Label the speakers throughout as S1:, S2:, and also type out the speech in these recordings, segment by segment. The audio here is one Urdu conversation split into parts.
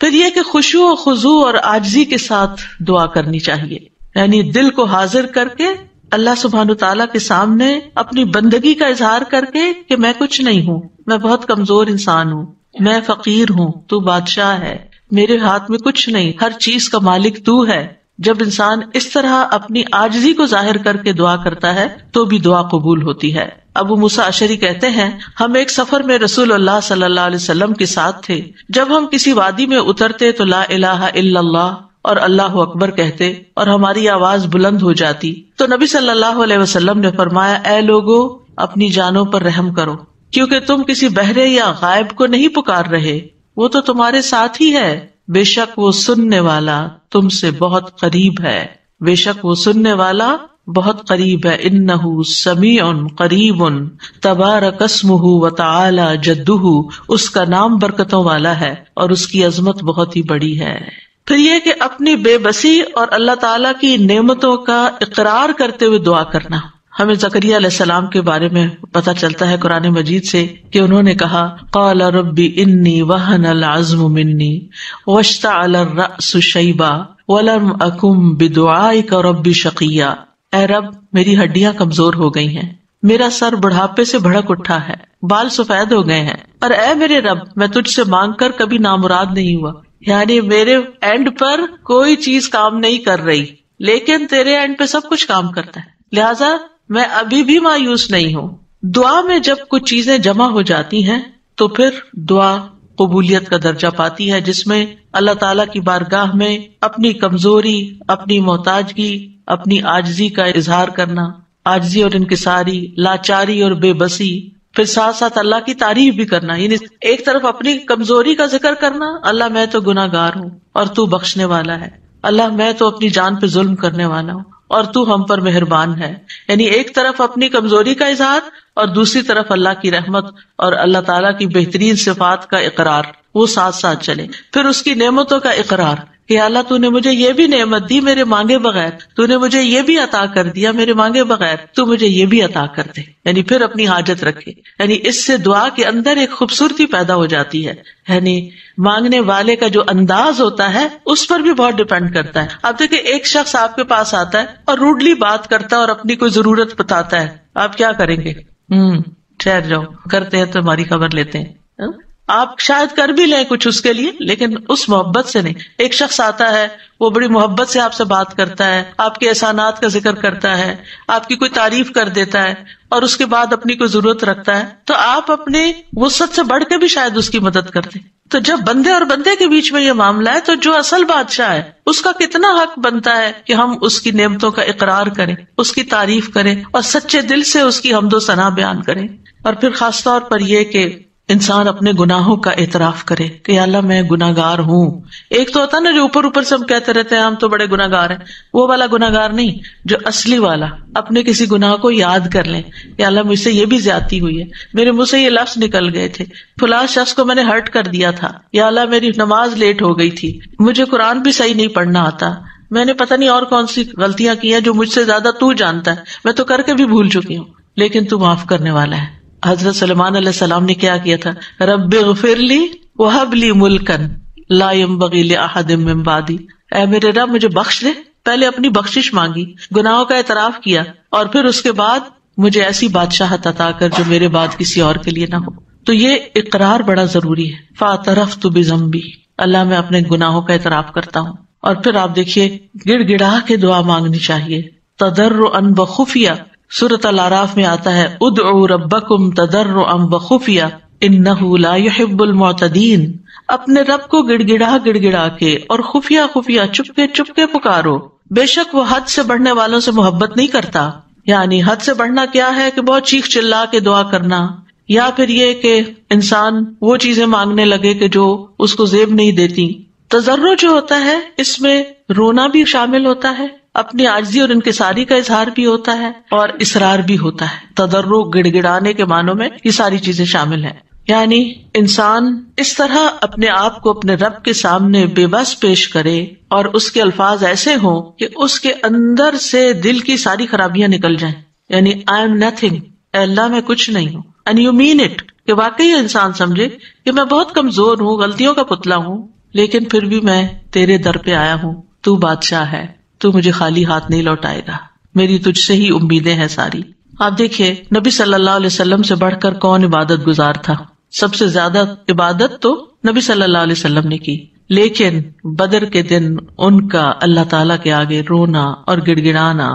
S1: پھر یہ کہ خشوع و خضوع اور عاجزی کے ساتھ دعا کرنی چاہیے، یعنی دل کو حاضر کر کے اللہ سبحانہ تعالیٰ کے سامنے اپنی بندگی کا اظہار کر کے کہ میں کچھ نہیں ہوں، میں بہت کمزور انسان ہوں، میں فقیر ہوں، تو بادشاہ ہے، میرے ہاتھ میں کچھ نہیں، ہر چیز کا مالک تو ہے۔ جب انسان اس طرح اپنی عاجزی کو ظاہر کر کے دعا کرتا ہے تو بھی دعا قبول ہوتی ہے۔ ابو موسیٰ اشعری کہتے ہیں، ہم ایک سفر میں رسول اللہ صلی اللہ علیہ وسلم کے ساتھ تھے، جب ہم کسی وادی میں اترتے تو لا الہ الا اللہ اور اللہ اکبر کہتے اور ہماری آواز بلند ہو جاتی تو نبی صلی اللہ علیہ وسلم نے فرمایا، اے لوگو اپنی جانوں پر رحم کرو، کیونکہ تم کسی بہرے یا غائب کو نہیں پکار رہے، وہ تو تمہارے ساتھ ہی ہے، بے شک وہ سننے والا تم سے بہت قریب ہے، بے شک وہ سننے والا بہت قریب ہے، انہ سمیع قریب تبارک اسمہ وتعالی جدہ، اس کا نام برکتوں والا ہے اور اس کی عظمت بہت ہی بڑی ہے۔ پھر یہ کہ اپنی بے بسی اور اللہ تعالیٰ کی نعمتوں کا اقرار کرتے ہوئے دعا کرنا۔ ہمیں زکریا علیہ السلام کے بارے میں پتہ چلتا ہے قرآن مجید سے کہ انہوں نے کہا، قال ربی انی وہن العظم منی واشتعل الرأس شیبا ولم اکن بدعائک ربی شقیا، اے رب میری ہڈیاں کمزور ہو گئی ہیں، میرا سر بڑھاپے سے بھڑک اٹھا ہے، بال سفید ہو گئے ہیں، اور اے میرے رب میں تجھ سے مانگ کر کبھی نامراد نہیں ہوا، یعنی میرے اینڈ پر کوئی چیز کام نہیں کر رہی لیکن تیرے اینڈ پہ سب کچھ کام کرتا ہے، لہٰذا میں ابھی بھی مایوس نہیں ہوں۔ دعا میں جب کچھ چیزیں جمع ہو جاتی ہیں تو پھر دعا قبولیت کا درجہ پاتی ہے، جس میں اللہ تعالیٰ کی بارگاہ میں اپنی کمزوری، اپنی محتاجگی، اپنی عاجزی کا اظہار کرنا، عاجزی اور انکساری، لاچاری اور بے بسی، پھر ساتھ ساتھ اللہ کی تعریف بھی کرنا، یعنی ایک طرف اپنی کمزوری کا ذکر کرنا، اللہ میں تو گناہ گار ہوں اور تو بخشنے والا ہے، اللہ میں تو اپنی جان پہ ظلم کرنے والا ہوں اور تو ہم پر مہربان ہے، یعنی ایک طرف اپنی کمزوری کا اظہار اور دوسری طرف اللہ کی رحمت اور اللہ تعالیٰ کی بہترین صفات کا اقرار، وہ ساتھ ساتھ چلے۔ پھر اس کی نعمتوں کا اقرار کہ اللہ تو نے مجھے یہ بھی نعمت دی میرے مانگے بغیر، تو نے مجھے یہ بھی عطا کر دیا میرے مانگے بغیر، تو مجھے یہ بھی عطا کر دے، یعنی پھر اپنی حاجت رکھے، یعنی اس سے دعا کے اندر ایک خوبصورتی پیدا ہو جاتی ہے، یعنی مانگنے والے کا جو انداز ہوتا ہے اس پر بھی بہت ڈیپینڈ کرتا ہے۔ آپ دیکھیں ایک شخص آپ کے پاس آتا ہے اور روڈلی بات کرتا ہے اور اپنی کوئی ضرورت بتاتا ہے، آپ کیا کریں گے؟ ٹھہر جاؤ، کرتے ہیں تو ہماری خبر لیتے ہیں، آپ شاید کر بھی لیں کچھ اس کے لیے لیکن اس محبت سے نہیں۔ ایک شخص آتا ہے، وہ بڑی محبت سے آپ سے بات کرتا ہے، آپ کے احسانات کا ذکر کرتا ہے، آپ کی کوئی تعریف کر دیتا ہے اور اس کے بعد اپنی کوئی ضرورت رکھتا ہے تو آپ اپنے وسعت سے بڑھ کے بھی شاید اس کی مدد کرتے۔ تو جب بندے اور بندے کے بیچ میں یہ معاملہ ہے تو جو اصل بادشاہ ہے اس کا کتنا حق بنتا ہے کہ ہم اس کی نعمتوں کا اقرار کریں، اس کی تعریف کریں اور سچے دل سے اس کی حمد و ثنا بیان کریں۔ اور پھر خاص طور پر یہ کہ انسان اپنے گناہوں کا اعتراف کرے کہ یا اللہ میں گناہگار ہوں۔ ایک تو ہوتا نا جو اوپر اوپر سے ہم کہتے رہتے ہیں ہم تو بڑے گناہگار ہیں، وہ والا گناہگار نہیں، جو اصلی والا اپنے کسی گناہ کو یاد کر لیں، یا اللہ مجھ سے یہ بھی زیادتی ہوئی ہے، میرے منہ سے یہ لفظ نکل گئے تھے، فلاں شخص کو میں نے ہرٹ کر دیا تھا، یا اللہ میری نماز لیٹ ہو گئی تھی، مجھے قرآن بھی صحیح نہیں پڑھنا آتا، میں نے پتہ نہیں اور کون سی غلطیاں کی ہیں جو مجھ سے زیادہ تو جانتا ہے، میں تو کر کے بھی بھول چکی ہوں، لیکن تو معاف کرنے والا ہے۔ حضرت سلیمان علیہ السلام نے کیا کیا تھا؟ رب اغفر لی وہب لی ملکا لا ينبغی لأحد من بعدی، اے میرے رب مجھے بخش دے۔ پہلے اپنی بخشش مانگی، گناہوں کا اعتراف کیا اور پھر اس کے بعد مجھے ایسی بادشاہت عطا کر جو میرے بعد کسی اور کے لیے نہ ہو۔ تو یہ اقرار بڑا ضروری ہے۔ فاعترفت بذنبی، اللہ میں اپنے گناہوں کا اعتراف کرتا ہوں۔ اور پھر آپ دیکھیے گڑ گڑا کے دعا مانگنی چاہیے، تضرعا وخفیہ۔ سورۃ الاعراف میں آتا ہے ادعوا ربکم تضرعا وخفیہ انہ لا يحب المعتدین، اپنے رب کو گڑ گڑا کے اور خفیہ خفیہ چپ کے پکارو، بے شک وہ حد سے بڑھنے والوں سے محبت نہیں کرتا۔ یعنی حد سے بڑھنا کیا ہے کہ بہت چیخ چلا کے دعا کرنا، یا پھر یہ کہ انسان وہ چیزیں مانگنے لگے کہ جو اس کو زیب نہیں دیتی۔ تضرع جو ہوتا ہے اس میں رونا بھی شامل ہوتا ہے، اپنی عاجزی اور انکساری کا اظہار بھی ہوتا ہے اور اصرار بھی ہوتا ہے۔ تضرع گڑ گڑانے کے معنوں میں یہ ساری چیزیں شامل ہیں، یعنی انسان اس طرح اپنے آپ کو اپنے رب کے سامنے بے بس پیش کرے اور اس کے الفاظ ایسے ہوں کہ اس کے اندر سے دل کی ساری خرابیاں نکل جائیں، یعنی آئی ایم نتھنگ، اے اللہ میں کچھ نہیں ہوں، اینڈ یو مین اٹ، کہ واقعی انسان سمجھے کہ میں بہت کمزور ہوں، غلطیوں کا پتلا ہوں، لیکن پھر بھی میں تیرے در پہ آیا ہوں، تو بادشاہ ہے، تو مجھے خالی ہاتھ نہیں لوٹائے گا، میری تجھ سے ہی امیدیں ہیں ساری۔ آپ دیکھیے نبی صلی اللہ علیہ وسلم سے بڑھ کر کون عبادت گزار تھا؟ سب سے زیادہ عبادت تو نبی صلی اللہ علیہ وسلم نے کی، لیکن بدر کے دن ان کا اللہ تعالیٰ کے آگے رونا اور گڑ گڑانا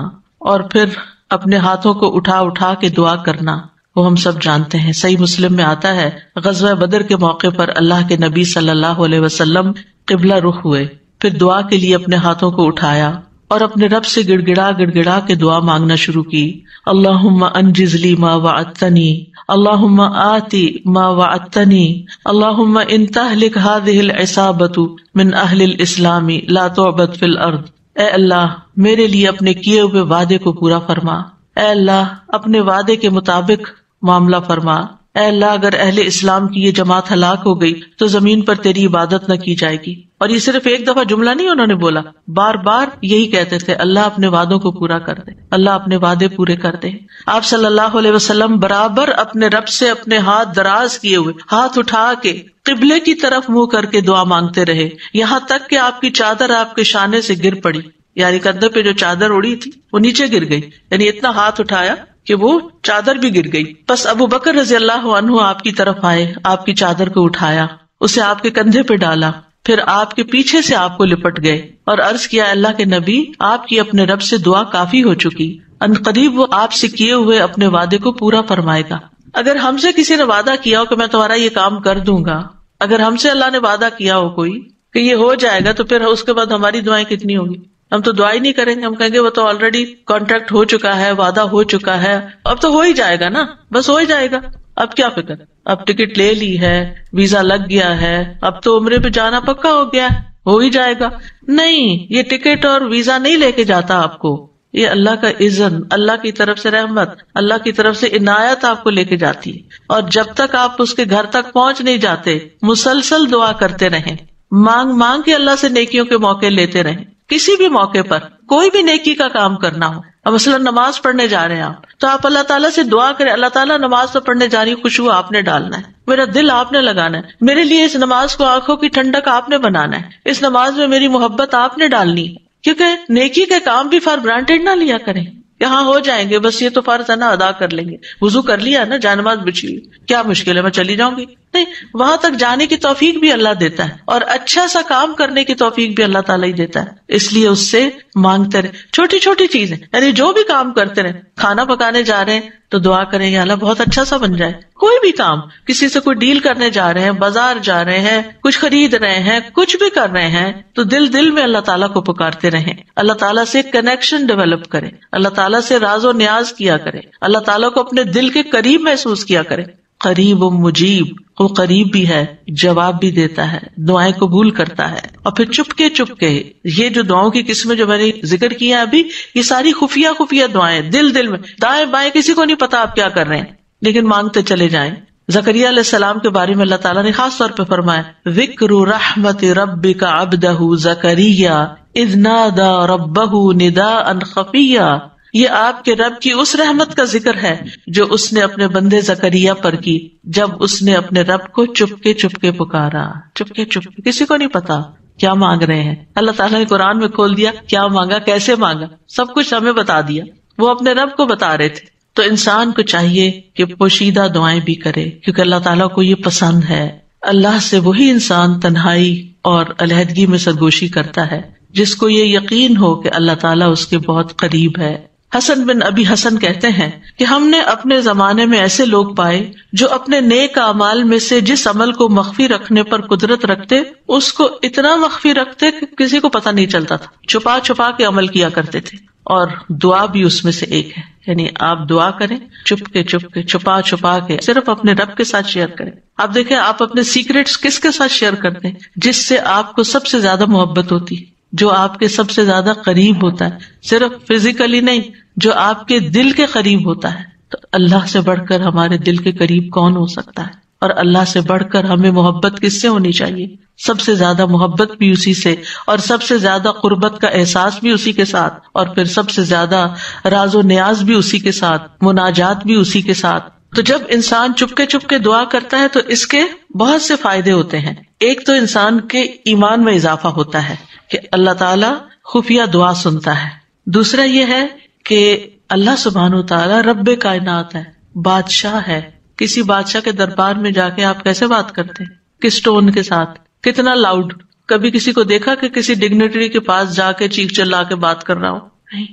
S1: اور پھر اپنے ہاتھوں کو اٹھا اٹھا کے دعا کرنا وہ ہم سب جانتے ہیں۔ صحیح مسلم میں آتا ہے غزوہ بدر کے موقع پر اللہ کے نبی صلی اللہ علیہ وسلم قبلہ رخ ہوئے، پھر دعا کے لیے اپنے ہاتھوں کو اٹھایا اور اپنے رب سے گڑ گڑا کے دعا مانگنا شروع کی۔ اللہم انجز لی ما وعدتنی، اللہم آتی ما وعدتنی، اللہم ان تہلک ہذہ العصابۃ من اہل الاسلام لا تعبد فی الارض۔ اے اللہ میرے لیے اپنے کیے ہوئے وعدے کو پورا فرما، اے اللہ اپنے وعدے کے مطابق معاملہ فرما، اے اللہ اگر اہل اسلام کی یہ جماعت ہلاک ہو گئی تو زمین پر تیری عبادت نہ کی جائے گی۔ اور یہ صرف ایک دفعہ جملہ نہیں انہوں نے بولا، بار بار یہی کہتے تھے اللہ اپنے وعدوں کو پورا کر دے، اللہ اپنے وعدے پورے کر دے۔ آپ صلی اللہ علیہ وسلم برابر اپنے رب سے اپنے ہاتھ دراز کیے ہوئے، ہاتھ اٹھا کے قبلے کی طرف منہ کر کے دعا مانگتے رہے، یہاں تک کہ آپ کی چادر آپ کے شانے سے گر پڑی، یعنی کندھے پہ جو چادر اڑی تھی وہ نیچے گر گئی، یعنی اتنا ہاتھ اٹھایا کہ وہ چادر بھی گر گئی۔ بس ابو بکر رضی اللہ عنہ آپ کی طرف آئے، آپ کی چادر کو اٹھایا، اسے آپ کے کندھے پہ ڈالا، پھر آپ کے پیچھے سے آپ کو لپٹ گئے اور عرض کیا اللہ کے نبی آپ کی اپنے رب سے دعا کافی ہو چکی، ان قریب وہ آپ سے کیے ہوئے اپنے وعدے کو پورا فرمائے گا۔ اگر ہم سے کسی نے وعدہ کیا ہو کہ میں تمہارا یہ کام کر دوں گا، اگر ہم سے اللہ نے وعدہ کیا ہو کوئی کہ یہ ہو جائے گا، تو پھر اس کے بعد ہماری دعائیں کتنی ہوگی؟ ہم تو دعا ہی نہیں کریں گے، ہم کہیں گے وہ تو آلریڈی کانٹریکٹ ہو چکا ہے، وعدہ ہو چکا ہے، اب تو ہو ہی جائے گا نا، بس ہو ہی جائے گا، اب کیا فکر، اب ٹکٹ لے لی ہے، ویزا لگ گیا ہے، اب تو عمرے پہ جانا پکا ہو گیا، ہو ہی جائے گا۔ نہیں، یہ ٹکٹ اور ویزا نہیں لے کے جاتا آپ کو، یہ اللہ کا اذن، اللہ کی طرف سے رحمت، اللہ کی طرف سے عنایت آپ کو لے کے جاتی ہے۔ اور جب تک آپ اس کے گھر تک پہنچ نہیں جاتے مسلسل دعا کرتے رہیں، مانگ مانگ کے اللہ سے نیکیوں کے موقع لیتے رہیں۔ کسی بھی موقع پر کوئی بھی نیکی کا کام کرنا ہو، اب مثلا نماز پڑھنے جا رہے ہیں آپ، تو آپ اللہ تعالیٰ سے دعا کریں، اللہ تعالیٰ نماز تو پڑھنے جا رہی ہوں، خوشبو آپ نے ڈالنا ہے، میرا دل آپ نے لگانا ہے، میرے لیے اس نماز کو آنکھوں کی ٹھنڈک آپ نے بنانا ہے، اس نماز میں میری محبت آپ نے ڈالنی ہے۔ کیونکہ نیکی کے کام بھی فار گرانٹیڈ نہ لیا کریں، یہاں ہو جائیں گے، بس یہ تو فرض ہے نا، ادا کر لیں گے، وضو کر لیا نا، جانماز بچھی ہوئی، کیا مشکل ہے، میں چلی جاؤں گی، نہیں، وہاں تک جانے کی توفیق بھی اللہ دیتا ہے، اور اچھا سا کام کرنے کی توفیق بھی اللہ تعالیٰ ہی دیتا ہے، اس لیے اس سے مانگتے رہے، چھوٹی چھوٹی چیزیں، یعنی جو بھی کام کرتے رہے، کھانا پکانے جا رہے ہیں تو دعا کریں یا اللہ بہت اچھا سا بن جائے، کوئی بھی کام، کسی سے کوئی ڈیل کرنے جا رہے ہیں، بازار جا رہے ہیں، کچھ خرید رہے ہیں، کچھ بھی کر رہے ہیں، تو دل میں اللہ تعالیٰ کو پکارتے رہیں، اللہ تعالیٰ سے کنیکشن ڈیولپ کریں، اللہ تعالیٰ سے راز و نیاز کیا کریں، اللہ تعالیٰ کو اپنے دل کے قریب محسوس کیا کریں۔ قریب و مجیب، وہ قریب بھی ہے، جواب بھی دیتا ہے، دعائیں قبول کرتا ہے۔ اور پھر چپ کے یہ جو دعاؤں کی قسمیں جو میں نے ذکر کی ہیں ابھی، یہ ساری خفیہ دعائیں، دل میں، دائیں بائیں کسی کو نہیں پتا آپ کیا کر رہے ہیں، لیکن مانگتے چلے جائیں۔ زکریا علیہ السلام کے بارے میں اللہ تعالیٰ نے خاص طور پہ فرمایا، ذکر رحمت ربک عبدہ زکریا اذ نادى ربہ نداء خفیا، یہ آپ کے رب کی اس رحمت کا ذکر ہے جو اس نے اپنے بندے زکریا پر کی جب اس نے اپنے رب کو چپ کے پکارا، چپ کے کسی کو نہیں پتا کیا مانگ رہے ہیں، اللہ تعالیٰ نے قرآن میں کھول دیا کیا مانگا، کیسے مانگا، سب کچھ ہمیں بتا دیا، وہ اپنے رب کو بتا رہے تھے۔ تو انسان کو چاہیے کہ پوشیدہ دعائیں بھی کرے، کیونکہ اللہ تعالیٰ کو یہ پسند ہے۔ اللہ سے وہی انسان تنہائی اور علیحدگی میں سرگوشی کرتا ہے جس کو یہ یقین ہو کہ اللہ تعالیٰ اس کے بہت قریب ہے۔ حسن بن ابی حسن کہتے ہیں کہ ہم نے اپنے زمانے میں ایسے لوگ پائے جو اپنے نیک اعمال میں سے جس عمل کو مخفی رکھنے پر قدرت رکھتے اس کو اتنا مخفی رکھتے کہ کسی کو پتہ نہیں چلتا تھا، چھپا کے عمل کیا کرتے تھے، اور دعا بھی اس میں سے ایک ہے، یعنی آپ دعا کریں چپ کے چھپا کے صرف اپنے رب کے ساتھ شیئر کریں۔ آپ دیکھیں آپ اپنے سیکریٹس کس کے ساتھ شیئر کرتے ہیں، جس سے آپ کو سب سے زیادہ محبت ہوتی ہے، جو آپ کے سب سے زیادہ قریب ہوتا ہے، صرف فزیکلی نہیں، جو آپ کے دل کے قریب ہوتا ہے۔ تو اللہ سے بڑھ کر ہمارے دل کے قریب کون ہو سکتا ہے، اور اللہ سے بڑھ کر ہمیں محبت کس سے ہونی چاہیے؟ سب سے زیادہ محبت بھی اسی سے، اور سب سے زیادہ قربت کا احساس بھی اسی کے ساتھ، اور پھر سب سے زیادہ راز و نیاز بھی اسی کے ساتھ، مناجات بھی اسی کے ساتھ، تو جب انسان چپ کے دعا کرتا ہے تو اس کے بہت سے فائدے ہوتے ہیں. ایک تو انسان کے ایمان میں اضافہ ہوتا ہے کہ اللہ تعالیٰ خفیہ دعا سنتا ہے. دوسرا یہ ہے کہ اللہ سبحانہ و تعالیٰ رب کائنات ہے، بادشاہ ہے. کسی بادشاہ کے دربار میں جا کے آپ کیسے بات کرتے ہیں؟ کس ٹون کے ساتھ، کتنا لاؤڈ؟ کبھی کسی کو دیکھا کہ کسی ڈگنیٹری کے پاس جا کے چیخ چلا کے بات کر رہا ہو؟ نہیں.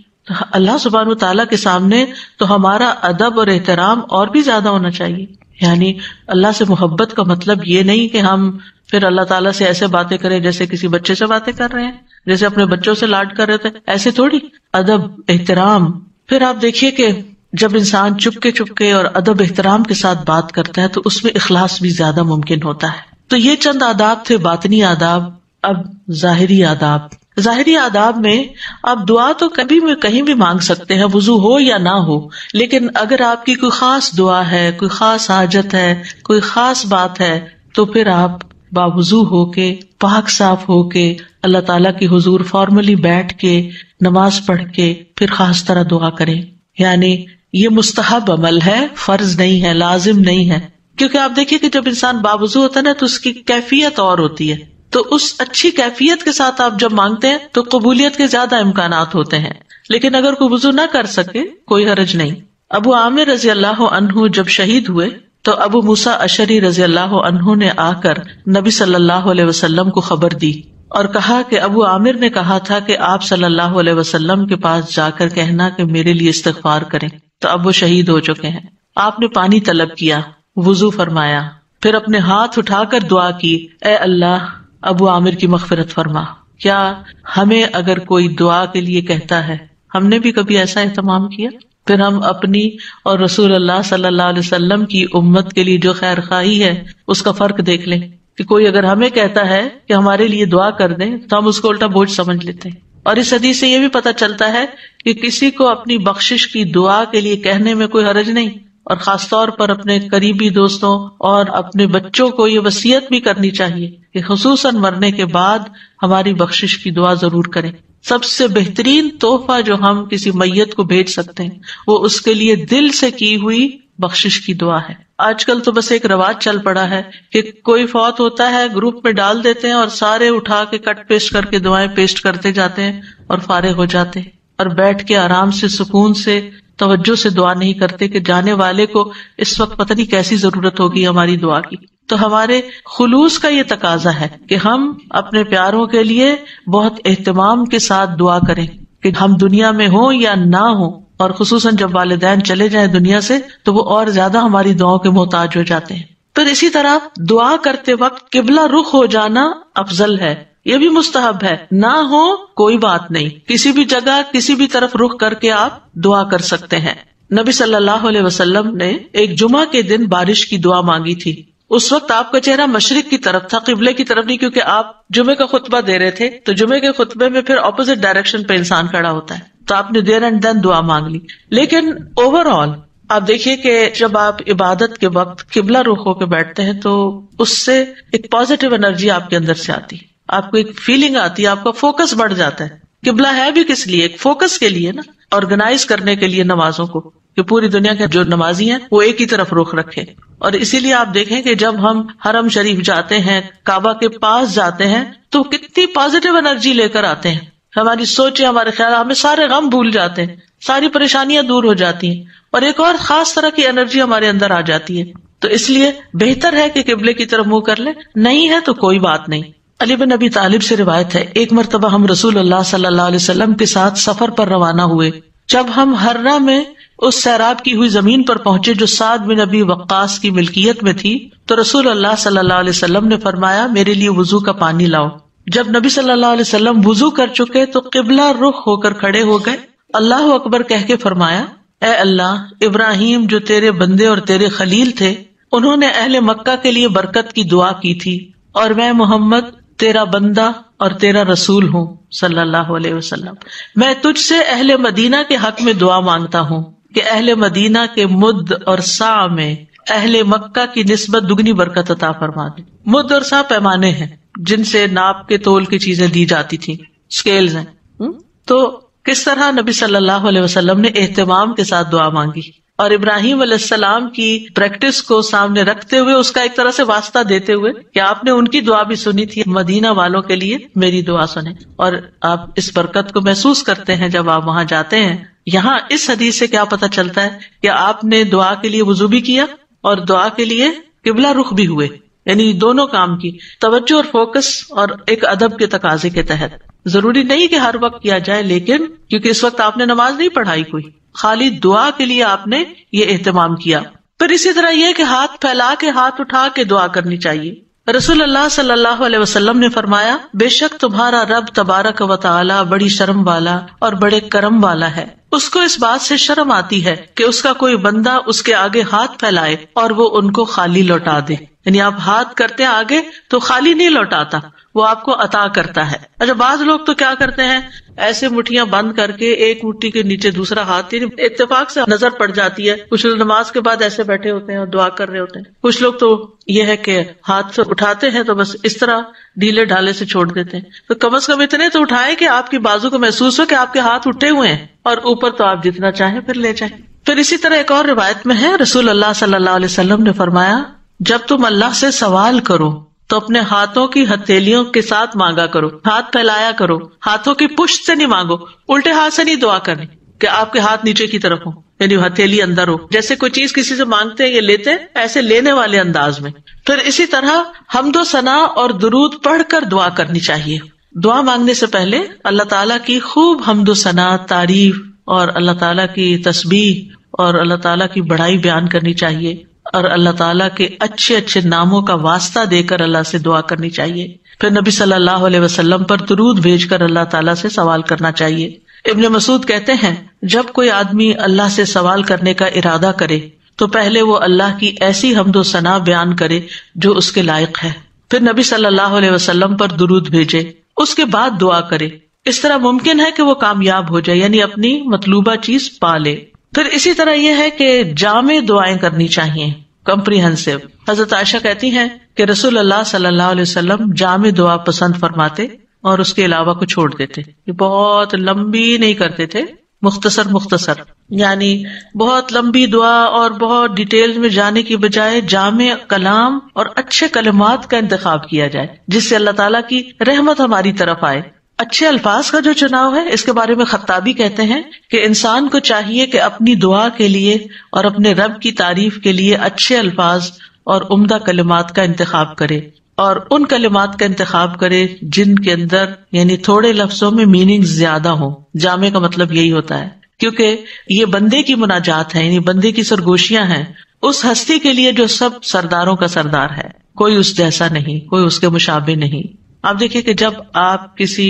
S1: اللہ سبحانہ وتعالیٰ کے سامنے تو ہمارا ادب اور احترام اور بھی زیادہ ہونا چاہیے. یعنی اللہ سے محبت کا مطلب یہ نہیں کہ ہم پھر اللہ تعالیٰ سے ایسے باتیں کریں جیسے کسی بچے سے باتیں کر رہے ہیں، جیسے اپنے بچوں سے لاڈ کر رہے تھے. ایسے تھوڑی. ادب، احترام. پھر آپ دیکھیے کہ جب انسان چپ کے اور ادب احترام کے ساتھ بات کرتا ہے تو اس میں اخلاص بھی زیادہ ممکن ہوتا ہے. تو یہ چند آداب تھے، باطنی آداب. اب ظاہری آداب. ظاہری آداب میں آپ دعا تو کبھی بھی کہیں بھی مانگ سکتے ہیں، وضو ہو یا نہ ہو. لیکن اگر آپ کی کوئی خاص دعا ہے، کوئی خاص حاجت ہے، کوئی خاص بات ہے، تو پھر آپ باوضو ہو کے، پاک صاف ہو کے اللہ تعالیٰ کی حضور فارملی بیٹھ کے نماز پڑھ کے پھر خاص طرح دعا کریں. یعنی یہ مستحب عمل ہے، فرض نہیں ہے، لازم نہیں ہے. کیونکہ آپ دیکھیے کہ جب انسان باوضو ہوتا ہے نا تو اس کی کیفیت اور ہوتی ہے. تو اس اچھی کیفیت کے ساتھ آپ جب مانگتے ہیں تو قبولیت کے زیادہ امکانات ہوتے ہیں. لیکن اگر کوئی وضو نہ کر سکے کوئی حرج نہیں. ابو عامر رضی اللہ عنہ جب شہید ہوئے تو ابو موسیٰ اشعری رضی اللہ عنہ نے آ کر نبی صلی اللہ علیہ وسلم کو خبر دی اور کہا کہ ابو عامر نے کہا تھا کہ آپ صلی اللہ علیہ وسلم کے پاس جا کر کہنا کہ میرے لیے استغفار کریں. تو اب وہ شہید ہو چکے ہیں. آپ نے پانی طلب کیا، وضو فرمایا، پھر اپنے ہاتھ اٹھا کر دعا کی، اے اللہ ابو عامر کی مغفرت فرما. کیا ہمیں اگر کوئی دعا کے لیے کہتا ہے، ہم نے بھی کبھی ایسا اہتمام کیا؟ پھر ہم اپنی اور رسول اللہ صلی اللہ علیہ وسلم کی امت کے لیے جو خیر خواہی ہے اس کا فرق دیکھ لیں کہ کوئی اگر ہمیں کہتا ہے کہ ہمارے لیے دعا کر دیں تو ہم اس کو الٹا بوجھ سمجھ لیتے ہیں. اور اس حدیث سے یہ بھی پتہ چلتا ہے کہ کسی کو اپنی بخشش کی دعا کے لیے کہنے میں کوئی حرج نہیں. اور خاص طور پر اپنے قریبی دوستوں اور اپنے بچوں کو یہ وصیت بھی کرنی چاہیے کہ خصوصاً مرنے کے بعد ہماری بخشش کی دعا ضرور کریں. سب سے بہترین تحفہ جو ہم کسی میت کو بھیج سکتے ہیں وہ اس کے لیے دل سے کی ہوئی بخشش کی دعا ہے. آج کل تو بس ایک رواج چل پڑا ہے کہ کوئی فوت ہوتا ہے گروپ میں ڈال دیتے ہیں اور سارے اٹھا کے کٹ پیسٹ کر کے دعائیں پیسٹ کرتے جاتے ہیں اور فارغ ہو جاتے ہیں اور بیٹھ کے آرام سے سکون سے توجہ سے دعا نہیں کرتے کہ جانے والے کو اس وقت پتہ نہیں کیسی ضرورت ہوگی ہماری دعا کی. تو ہمارے خلوص کا یہ تقاضا ہے کہ ہم اپنے پیاروں کے لیے بہت اہتمام کے ساتھ دعا کریں کہ ہم دنیا میں ہوں یا نہ ہوں. اور خصوصاً جب والدین چلے جائیں دنیا سے تو وہ اور زیادہ ہماری دعاؤں کے محتاج ہو جاتے ہیں. پھر اسی طرح دعا کرتے وقت قبلہ رخ ہو جانا افضل ہے، یہ بھی مستحب ہے. نہ ہو کوئی بات نہیں، کسی بھی جگہ کسی بھی طرف رخ کر کے آپ دعا کر سکتے ہیں. نبی صلی اللہ علیہ وسلم نے ایک جمعہ کے دن بارش کی دعا مانگی تھی. اس وقت آپ کا چہرہ مشرق کی طرف تھا، قبلے کی طرف نہیں، کیونکہ آپ جمعے کا خطبہ دے رہے تھے. تو جمعے کے خطبے میں پھر اپوزٹ ڈائریکشن پہ انسان کھڑا ہوتا ہے، تو آپ نے دیر اینڈ دین دعا مانگ لی. لیکن اوور آل آپ دیکھیے کہ جب آپ عبادت کے وقت قبلہ رخ ہو کے بیٹھتے ہیں تو اس سے ایک پازیٹیو انرجی آپ کے اندر سے آتی ہے، آپ کو ایک فیلنگ آتی ہے، آپ کا فوکس بڑھ جاتا ہے. قبلہ ہے بھی کس لیے؟ ایک فوکس کے لیے نا، آرگنائز کرنے کے لیے نمازوں کو، کہ پوری دنیا کے جو نمازی ہیں وہ ایک ہی طرف رخ رکھے. اور اسی لیے آپ دیکھیں کہ جب ہم حرم شریف جاتے ہیں، کعبہ کے پاس جاتے ہیں تو کتنی پازیٹیو انرجی لے کر آتے ہیں. ہماری سوچیں، ہمارے خیال، ہمیں سارے غم بھول جاتے ہیں، ساری پریشانیاں دور ہو جاتی ہیں اور ایک اور خاص طرح کی انرجی ہمارے اندر آ جاتی ہے. تو اس لیے بہتر ہے کہ قبلے کی طرف منہ کر لیں، نہیں ہے تو کوئی بات نہیں. علی بن ابی طالب سے روایت ہے، ایک مرتبہ ہم رسول اللہ صلی اللہ علیہ وسلم کے ساتھ سفر پر روانہ ہوئے. جب ہم ہررا میں اس سیراب کی ہوئی زمین پر پہنچے جو سعد بن ابی وقاص کی ملکیت میں تھی تو رسول اللہ صلی اللہ علیہ وسلم نے فرمایا میرے لیے وضو کا پانی لاؤ. جب نبی صلی اللہ علیہ وسلم وضو کر چکے تو قبلہ رخ ہو کر کھڑے ہو گئے، اللہ اکبر کہہ کے فرمایا، اے اللہ، ابراہیم جو تیرے بندے اور تیرے خلیل تھے انہوں نے اہل مکہ کے لیے برکت کی دعا کی تھی، اور میں محمد تیرا بندہ اور تیرا رسول ہوں صلی اللہ علیہ وسلم. میں تجھ سے اہل مدینہ کے حق میں دعا مانگتا ہوں کہ اہل مدینہ کے مد اور سا میں اہل مکہ کی نسبت دگنی برکت عطا فرما دے. مد اور سا پیمانے ہیں جن سے ناپ کے تول کی چیزیں دی جاتی تھی، اسکیلز ہیں. تو کس طرح نبی صلی اللہ علیہ وسلم نے اہتمام کے ساتھ دعا مانگی. اور ابراہیم علیہ السلام کی پریکٹس کو سامنے رکھتے ہوئے اس کا ایک طرح سے واسطہ دیتے ہوئے کہ آپ نے ان کی دعا بھی سنی تھی، مدینہ والوں کے لیے میری دعا سنیں، اور آپ اس برکت کو محسوس کرتے ہیں جب آپ وہاں جاتے ہیں. یہاں اس حدیث سے کیا پتہ چلتا ہے کہ آپ نے دعا کے لیے وضو بھی کیا اور دعا کے لیے قبلہ رخ بھی ہوئے، یعنی دونوں کام کی توجہ اور فوکس اور ایک ادب کے تقاضے کے تحت. ضروری نہیں کہ ہر وقت کیا جائے، لیکن کیونکہ اس وقت آپ نے نماز نہیں پڑھائی کوئی، خالی دعا کے لیے آپ نے یہ اہتمام کیا. پھر اسی طرح یہ کہ ہاتھ پھیلا کے ہاتھ اٹھا کے دعا کرنی چاہیے. رسول اللہ صلی اللہ علیہ وسلم نے فرمایا، بے شک تمہارا رب تبارک و تعالی بڑی شرم والا اور بڑے کرم والا ہے. اس کو اس بات سے شرم آتی ہے کہ اس کا کوئی بندہ اس کے آگے ہاتھ پھیلائے اور وہ ان کو خالی لوٹا دے. یعنی آپ ہاتھ کرتے ہیں آگے تو خالی نہیں لوٹاتا، وہ آپ کو عطا کرتا ہے. اچھا، بعض لوگ تو کیا کرتے ہیں، ایسے مٹھیاں بند کر کے ایک مٹھی کے نیچے دوسرا ہاتھ، یعنی اتفاق سے نظر پڑ جاتی ہے. کچھ لوگ نماز کے بعد ایسے بیٹھے ہوتے ہیں اور دعا کر رہے ہوتے ہیں. کچھ لوگ تو یہ ہے کہ ہاتھ سے اٹھاتے ہیں تو بس اس طرح ڈھیلے ڈھالے سے چھوڑ دیتے ہیں. تو کم از کم اتنے تو اٹھائے کہ آپ کی بازو کو محسوس ہو کہ آپ کے ہاتھ اٹھے ہوئے ہیں، اور اوپر تو آپ جتنا چاہیں پھر لے جائیں. پھر اسی طرح ایک اور روایت میں ہے، رسول اللہ صلی اللہ علیہ وسلم نے فرمایا، جب تم اللہ سے سوال کرو تو اپنے ہاتھوں کی ہتھیلیوں کے ساتھ مانگا کرو، ہاتھ پھیلایا کرو، ہاتھوں کی پشت سے نہیں مانگو. الٹے ہاتھ سے نہیں دعا کرنی کہ آپ کے ہاتھ نیچے کی طرف ہو، یعنی ہتھیلی اندر ہو، جیسے کوئی چیز کسی سے مانگتے ہیں یا لیتے ہیں، ایسے لینے والے انداز میں. پھر اسی طرح حمد و ثنا اور درود پڑھ کر دعا کرنی چاہیے. دعا مانگنے سے پہلے اللہ تعالیٰ کی خوب حمد و ثنا، تعریف اور اللہ تعالیٰ کی تسبیح اور اللہ تعالیٰ کی بڑائی بیان کرنی چاہیے، اور اللہ تعالیٰ کے اچھے اچھے ناموں کا واسطہ دے کر اللہ سے دعا کرنی چاہیے. پھر نبی صلی اللہ علیہ وسلم پر درود بھیج کر اللہ تعالیٰ سے سوال کرنا چاہیے. ابن مسعود کہتے ہیں، جب کوئی آدمی اللہ سے سوال کرنے کا ارادہ کرے تو پہلے وہ اللہ کی ایسی حمد و ثنا بیان کرے جو اس کے لائق ہے، پھر نبی صلی اللہ علیہ وسلم پر درود بھیجے، اس کے بعد دعا کرے. اس طرح ممکن ہے کہ وہ کامیاب ہو جائے، یعنی اپنی مطلوبہ چیز پا لے. پھر اسی طرح یہ ہے کہ جامع دعائیں کرنی چاہیے، کمپریہنسو. حضرت عائشہ کہتی ہیں کہ رسول اللہ صلی اللہ علیہ وسلم جامع دعا پسند فرماتے اور اس کے علاوہ کو چھوڑ دیتے. یہ بہت لمبی نہیں کرتے تھے، مختصر، یعنی بہت لمبی دعا اور بہت ڈیٹیل میں جانے کی بجائے جامع کلام اور اچھے کلمات کا انتخاب کیا جائے جس سے اللہ تعالیٰ کی رحمت ہماری طرف آئے. اچھے الفاظ کا جو چناؤ ہے، اس کے بارے میں خطابی کہتے ہیں کہ انسان کو چاہیے کہ اپنی دعا کے لیے اور اپنے رب کی تعریف کے لیے اچھے الفاظ اور عمدہ کلمات کا انتخاب کرے، اور ان کلمات کا انتخاب کرے جن کے اندر یعنی تھوڑے لفظوں میں میننگ زیادہ ہو. جامع کا مطلب یہی ہوتا ہے، کیونکہ یہ بندے کی مناجات ہے، یعنی بندے کی سرگوشیاں ہیں اس ہستی کے لیے جو سب سرداروں کا سردار ہے، کوئی اس جیسا نہیں، کوئی اس کے مشابہ نہیں. آپ دیکھیں کہ جب آپ کسی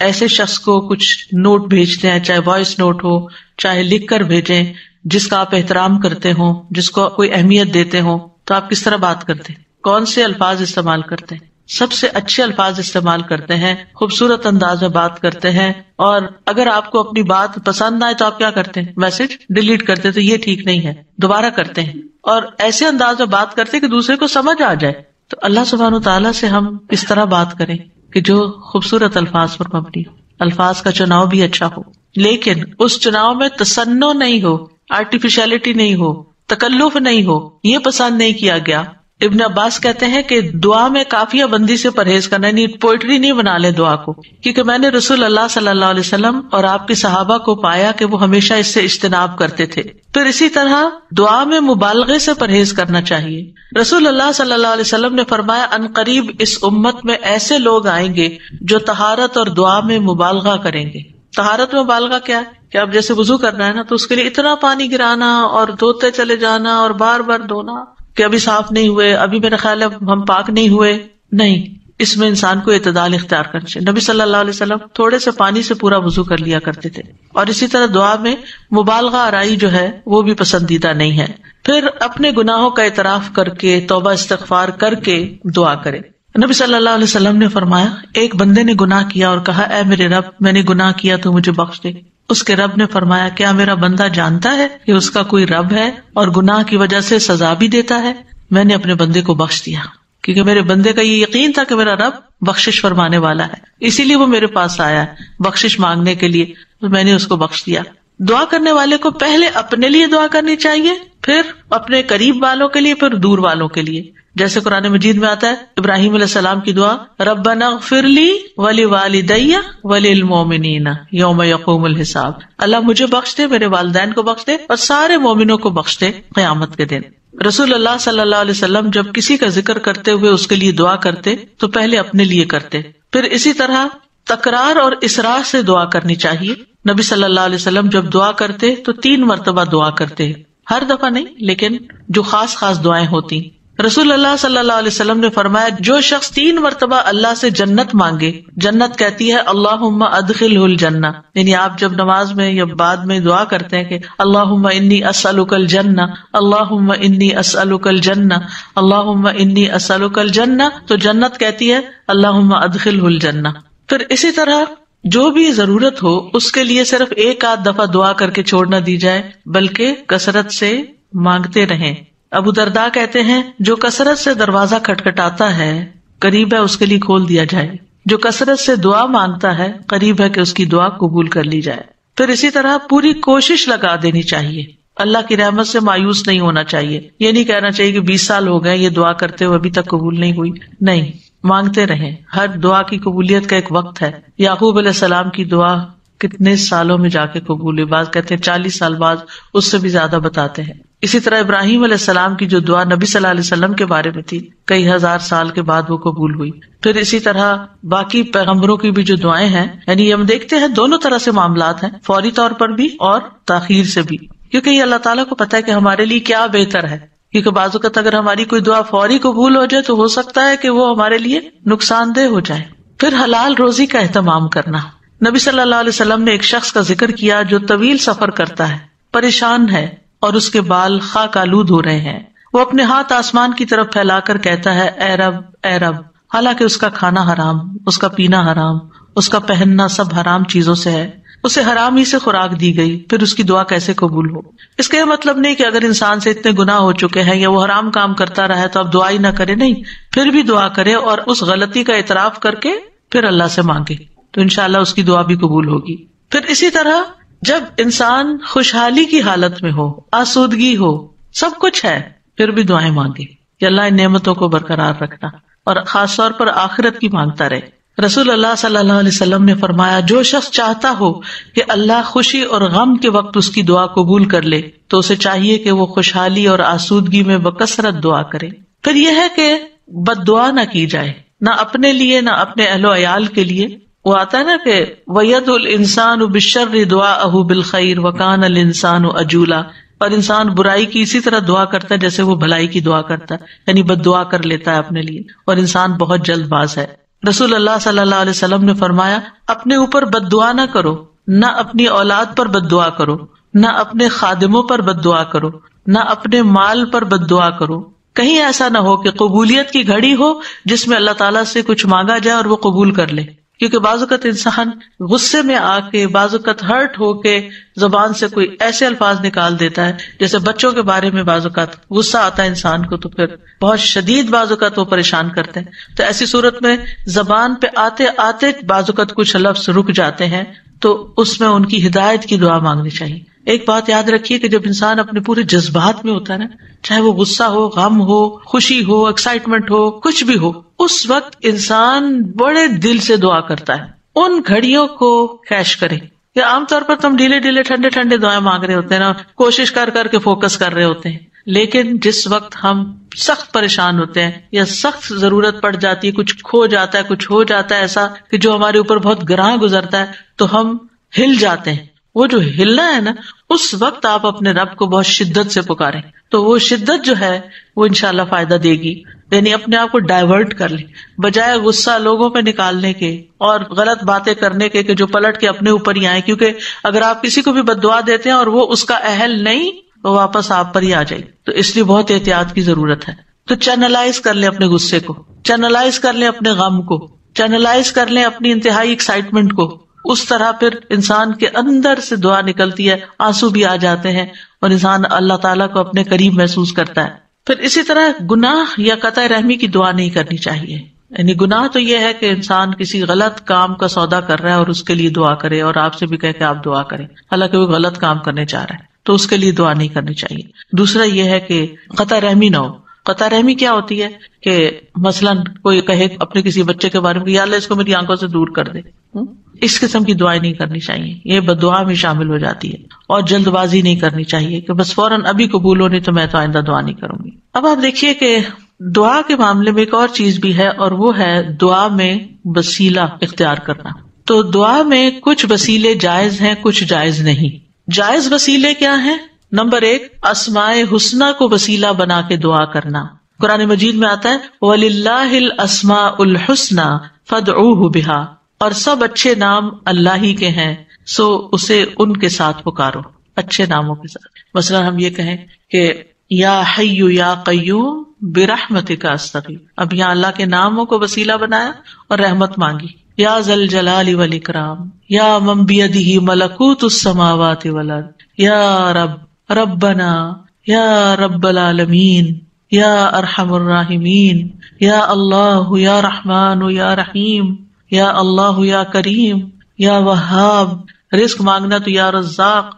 S1: ایسے شخص کو کچھ نوٹ بھیجتے ہیں، چاہے وائس نوٹ ہو چاہے لکھ کر بھیجیں، جس کا آپ احترام کرتے ہوں، جس کو کوئی اہمیت دیتے ہوں، تو آپ کس طرح بات کرتے ہیں؟ کون سے الفاظ استعمال کرتے ہیں؟ سب سے اچھے الفاظ استعمال کرتے ہیں، خوبصورت انداز میں بات کرتے ہیں. اور اگر آپ کو اپنی بات پسند نہ آئے تو آپ کیا کرتے ہیں؟ میسج ڈیلیٹ کرتے. تو یہ ٹھیک نہیں ہے، دوبارہ کرتے ہیں اور ایسے انداز میں بات کرتے ہیں کہ دوسرے کو سمجھ آ جائے. تو اللہ سبحانہ وتعالیٰ سے ہم اس طرح بات کریں کہ جو خوبصورت الفاظ پر مبنی ہو، الفاظ کا چناؤ بھی اچھا ہو، لیکن اس چناؤ میں تصنع نہیں ہو، آرٹیفیشلٹی نہیں ہو، تکلف نہیں ہو. یہ پسند نہیں کیا گیا. ابن عباس کہتے ہیں کہ دعا میں قافیہ بندی سے پرہیز کرنا، یعنی پوئٹری نہیں بنا لے دعا کو، کیونکہ میں نے رسول اللہ صلی اللہ علیہ وسلم اور آپ کے صحابہ کو پایا کہ وہ ہمیشہ اس سے اجتناب کرتے تھے. پھر اسی طرح دعا میں مبالغے سے پرہیز کرنا چاہیے. رسول اللہ صلی اللہ علیہ وسلم نے فرمایا، ان قریب اس امت میں ایسے لوگ آئیں گے جو طہارت اور دعا میں مبالغہ کریں گے. طہارت میں مبالغہ کیا ہے کہ اب جیسے وضو کرنا ہے نا، تو اس کے لیے اتنا پانی گرانا اور دھوتے چلے جانا اور بار بار دھونا کہ ابھی صاف نہیں ہوئے، ابھی میرا خیال ہے ہم پاک نہیں ہوئے. نہیں، اس میں انسان کو اعتدال اختیار کرنا چاہیے. نبی صلی اللہ علیہ وسلم تھوڑے سے پانی سے پورا وضو کر لیا کرتے تھے. اور اسی طرح دعا میں مبالغہ آرائی جو ہے وہ بھی پسندیدہ نہیں ہے. پھر اپنے گناہوں کا اعتراف کر کے توبہ استغفار کر کے دعا کرے. نبی صلی اللہ علیہ وسلم نے فرمایا، ایک بندے نے گناہ کیا اور کہا، اے میرے رب، میں نے گناہ کیا تو مجھے بخش دے. اس کے رب نے فرمایا، کیا میرا بندہ جانتا ہے کہ اس کا کوئی رب ہے اور گناہ کی وجہ سے سزا بھی دیتا ہے؟ میں نے اپنے بندے کو بخش دیا، کیونکہ میرے بندے کا یہ یقین تھا کہ میرا رب بخشش فرمانے والا ہے، اسی لیے وہ میرے پاس آیا ہے بخشش مانگنے کے لیے، تو میں نے اس کو بخش دیا. دعا کرنے والے کو پہلے اپنے لیے دعا کرنی چاہیے، پھر اپنے قریب والوں کے لیے، پھر دور والوں کے لیے. جیسے قرآن مجید میں آتا ہے ابراہیم علیہ السلام کی دعا، ربنا اغفر لی ولوالدی وللمؤمنین یوم یقوم الحساب، اللہ مجھے بخش دے، میرے والدین کو بخش دے اور سارے مومنوں کو بخش دے قیامت کے دن. رسول اللہ صلی اللہ علیہ وسلم جب کسی کا ذکر کرتے ہوئے اس کے لیے دعا کرتے تو پہلے اپنے لیے کرتے. پھر اسی طرح تکرار اور اسراء سے دعا کرنی چاہیے. نبی صلی اللہ علیہ وسلم جب دعا کرتے تو 3 مرتبہ دعا کرتے، ہر دفعہ نہیں لیکن جو خاص خاص دعائیں ہوتی. رسول اللہ صلی اللہ علیہ وسلم نے فرمایا جو شخص 3 مرتبہ اللہ سے جنت مانگے، جنت کہتی ہے اللہم ادخلہ الجنہ. یعنی آپ جب نماز میں یا بعد میں دعا کرتے ہیں کہ اللہم انی اسألک الجنہ، اللہم انی اسألک الجنہ، اللہم انی اسألک الجنہ، تو جنت کہتی ہے اللہم ادخلہ الجنہ. پھر اسی طرح جو بھی ضرورت ہو اس کے لیے صرف 1-8 دفعہ دعا کر کے چھوڑ نہ دی جائے، بلکہ کثرت سے مانگتے رہیں. ابو درداء کہتے ہیں جو کثرت سے دروازہ کھٹکھٹاتا ہے قریب ہے اس کے لیے کھول دیا جائے، جو کثرت سے دعا مانگتا ہے قریب ہے کہ اس کی دعا قبول کر لی جائے. پھر اسی طرح پوری کوشش لگا دینی چاہیے، اللہ کی رحمت سے مایوس نہیں ہونا چاہیے. یہ نہیں کہنا چاہیے کہ 20 سال ہو گئے یہ دعا کرتے ہوئے ابھی تک قبول نہیں ہوئی، نہیں، مانگتے رہیں. ہر دعا کی قبولیت کا ایک وقت ہے. یعقوب علیہ السلام کی دعا کتنے سالوں میں جا کے قبول ہوئی، بعض کہتے ہیں 40 سال بعد، اس سے بھی زیادہ بتاتے ہیں. اسی طرح ابراہیم علیہ السلام کی جو دعا نبی صلی اللہ علیہ وسلم کے بارے میں تھی کئی ہزار سال کے بعد وہ قبول ہوئی. پھر اسی طرح باقی پیغمبروں کی بھی جو دعائیں ہیں، یعنی ہم دیکھتے ہیں دونوں طرح سے معاملات ہیں، فوری طور پر بھی اور تاخیر سے بھی، کیونکہ یہ اللہ تعالیٰ کو پتا ہے کہ ہمارے لیے کیا بہتر ہے. کیونکہ بعض اوقات اگر ہماری کوئی دعا فوری قبول ہو جائے تو ہو سکتا ہے کہ وہ ہمارے لیے نقصان دہ ہو جائے. پھر حلال روزی کا اہتمام کرنا. نبی صلی اللہ علیہ وسلم نے ایک شخص کا ذکر کیا جو طویل سفر کرتا ہے، پریشان ہے اور اس کے بال خاک آلود ہو رہے ہیں. وہ اپنے ہاتھ آسمان کی طرف پھیلا کر کہتا ہے اے رب اے رب، حالانکہ اس کا کھانا حرام، اس کا پینا حرام، اس کا پہننا سب حرام چیزوں سے ہے، اسے حرام ہی سے خوراک دی گئی، پھر اس کی دعا کیسے قبول ہو؟ اس کا یہ مطلب نہیں کہ اگر انسان سے اتنے گناہ ہو چکے ہیں یا وہ حرام کام کرتا رہا ہے تو اب دعا ہی نہ کرے، نہیں، پھر بھی دعا کرے اور اس غلطی کا اعتراف کر کے پھر اللہ سے مانگے تو انشاءاللہ اس کی دعا بھی قبول ہوگی. پھر اسی طرح جب انسان خوشحالی کی حالت میں ہو، آسودگی ہو، سب کچھ ہے، پھر بھی دعائیں مانگے کہ اللہ ان نعمتوں کو برقرار رکھنا، اور خاص طور پر آخرت کی مانگتا رہے. رسول اللہ صلی اللہ علیہ وسلم نے فرمایا جو شخص چاہتا ہو کہ اللہ خوشی اور غم کے وقت اس کی دعا قبول کر لے تو اسے چاہیے کہ وہ خوشحالی اور آسودگی میں بکثرت دعا کرے. پھر یہ ہے کہ بد دعا نہ کی جائے، نہ اپنے لیے نہ اپنے اہل و عیال کے لیے. وہ آتا ہے نا کہ وَيَدْعُ الْإِنسَانُ بِالشَّرِّ دُعَاءَهُ بِالْخَيْرِ وَكَانَ الْإِنسَانُ عَجُولًا، اور انسان برائی کی اسی طرح دعا کرتا ہے جیسے وہ بھلائی کی دعا کرتا ہے، یعنی بد دعا کر لیتا ہے اپنے لیے، اور انسان بہت جلد باز ہے. رسول اللہ صلی اللہ علیہ وسلم نے فرمایا اپنے اوپر بد دعا نہ کرو، نہ اپنی اولاد پر بد دعا کرو، نہ اپنے خادموں پر بد دعا کرو، نہ اپنے مال پر بد دعا کرو. کہیں ایسا نہ ہو کہ قبولیت کی گھڑی ہو جس میں اللہ تعالیٰ سے کچھ مانگا جائے اور وہ قبول کر لے. کیونکہ بعض اوقات انسان غصے میں آ کے، بعض اوقات ہرٹ ہو کے زبان سے کوئی ایسے الفاظ نکال دیتا ہے، جیسے بچوں کے بارے میں بعض اوقات غصہ آتا ہے انسان کو تو پھر بہت شدید بعض اوقات وہ پریشان کرتے ہیں. تو ایسی صورت میں زبان پہ آتے آتے بعض اوقات کچھ لفظ رک جاتے ہیں تو اس میں ان کی ہدایت کی دعا مانگنی چاہیے. ایک بات یاد رکھیے کہ جب انسان اپنے پورے جذبات میں ہوتا ہے نا، چاہے وہ غصہ ہو، غم ہو، خوشی ہو، ایکسائٹمنٹ ہو، کچھ بھی ہو، اس وقت انسان بڑے دل سے دعا کرتا ہے. ان گھڑیوں کو کیش کریں. یا عام طور پر تم ڈھیلے ڈھیلے ٹھنڈے ٹھنڈے دعائیں مانگ رہے ہوتے ہیں نا، کوشش کر کر کے فوکس کر رہے ہوتے ہیں، لیکن جس وقت ہم سخت پریشان ہوتے ہیں یا سخت ضرورت پڑ جاتی ہے، کچھ کھو جاتا ہے، کچھ ہو جاتا ہے ایسا کہ جو ہمارے اوپر بہت گراں گزرتا ہے تو ہم ہل جاتے ہیں. وہ جو ہلنا ہے نا، اس وقت آپ اپنے رب کو بہت شدت سے پکاریں تو وہ شدت جو ہے وہ انشاءاللہ فائدہ دے گی. یعنی اپنے آپ کو ڈائیورٹ کر لیں، بجائے غصہ لوگوں پہ نکالنے کے اور غلط باتیں کرنے کے کہ جو پلٹ کے اپنے اوپر ہی آئے. کیونکہ اگر آپ کسی کو بھی بد دعا دیتے ہیں اور وہ اس کا اہل نہیں تو واپس آپ پر ہی آ جائے. تو اس لیے بہت احتیاط کی ضرورت ہے. تو چینلائز کر لیں اپنے غصے کو، چینلائز کر لیں اپنے غم کو، چینلائز کر لیں اپنی انتہائی ایکسائٹمنٹ کو. اس طرح پھر انسان کے اندر سے دعا نکلتی ہے، آنسو بھی آ جاتے ہیں اور انسان اللہ تعالیٰ کو اپنے قریب محسوس کرتا ہے. پھر اسی طرح گناہ یا قطع رحمی کی دعا نہیں کرنی چاہیے. یعنی گناہ تو یہ ہے کہ انسان کسی غلط کام کا سودا کر رہا ہے اور اس کے لیے دعا کرے، اور آپ سے بھی کہے کہ آپ دعا کریں، حالانکہ وہ غلط کام کرنے جا رہا ہے، تو اس کے لیے دعا نہیں کرنی چاہیے۔ دوسرا یہ ہے کہ قطع رحمی نہ ہو۔ قطع رحمی کیا ہوتی ہے کہ مثلاً کوئی کہے اپنے کسی بچے کے بارے میں یا اللہ اس کو میری آنکھوں سے دور کر دے، اس قسم کی دعائیں نہیں کرنی چاہیے، یہ بددعا میں شامل ہو جاتی ہے۔ اور جلد بازی نہیں کرنی چاہیے کہ بس فوراً ابھی قبول ہو، نہیں تو میں تو آئندہ دعا نہیں کروں گی۔ اب آپ دیکھیے کہ دعا کے معاملے میں ایک اور چیز بھی ہے، اور وہ ہے دعا میں وسیلہ اختیار کرنا۔ تو دعا میں کچھ وسیلے جائز ہیں، کچھ جائز نہیں۔ جائز وسیلے کیا ہیں؟ نمبر 1، اسماء حسنی کو وسیلہ بنا کے دعا کرنا۔ قرآن مجید میں آتا ہے وَلِلَّهِ الْأَسْمَاءُ الْحُسْنَى فَادْعُوهُ بِهَا، اور سب اچھے نام اللہ ہی کے ہیں، سو اسے ان کے ساتھ پکارو، اچھے ناموں کے ساتھ۔ مثلا ہم یہ کہیں کہ یا حی یا قیوم برحمتک استغیث، اب یہاں اللہ کے ناموں کو وسیلہ بنایا اور رحمت مانگی۔ یا ذا الجلال والاکرام، یا من بیدہ ملکوت السماوات والارض، یا رب ربنا، یا رب العالمین، یا ارحم الراحمین، یا اللہ یا رحمان یا رحیم، یا اللہ یا کریم، یا وہاب، رزق مانگنا تو یا رزاق۔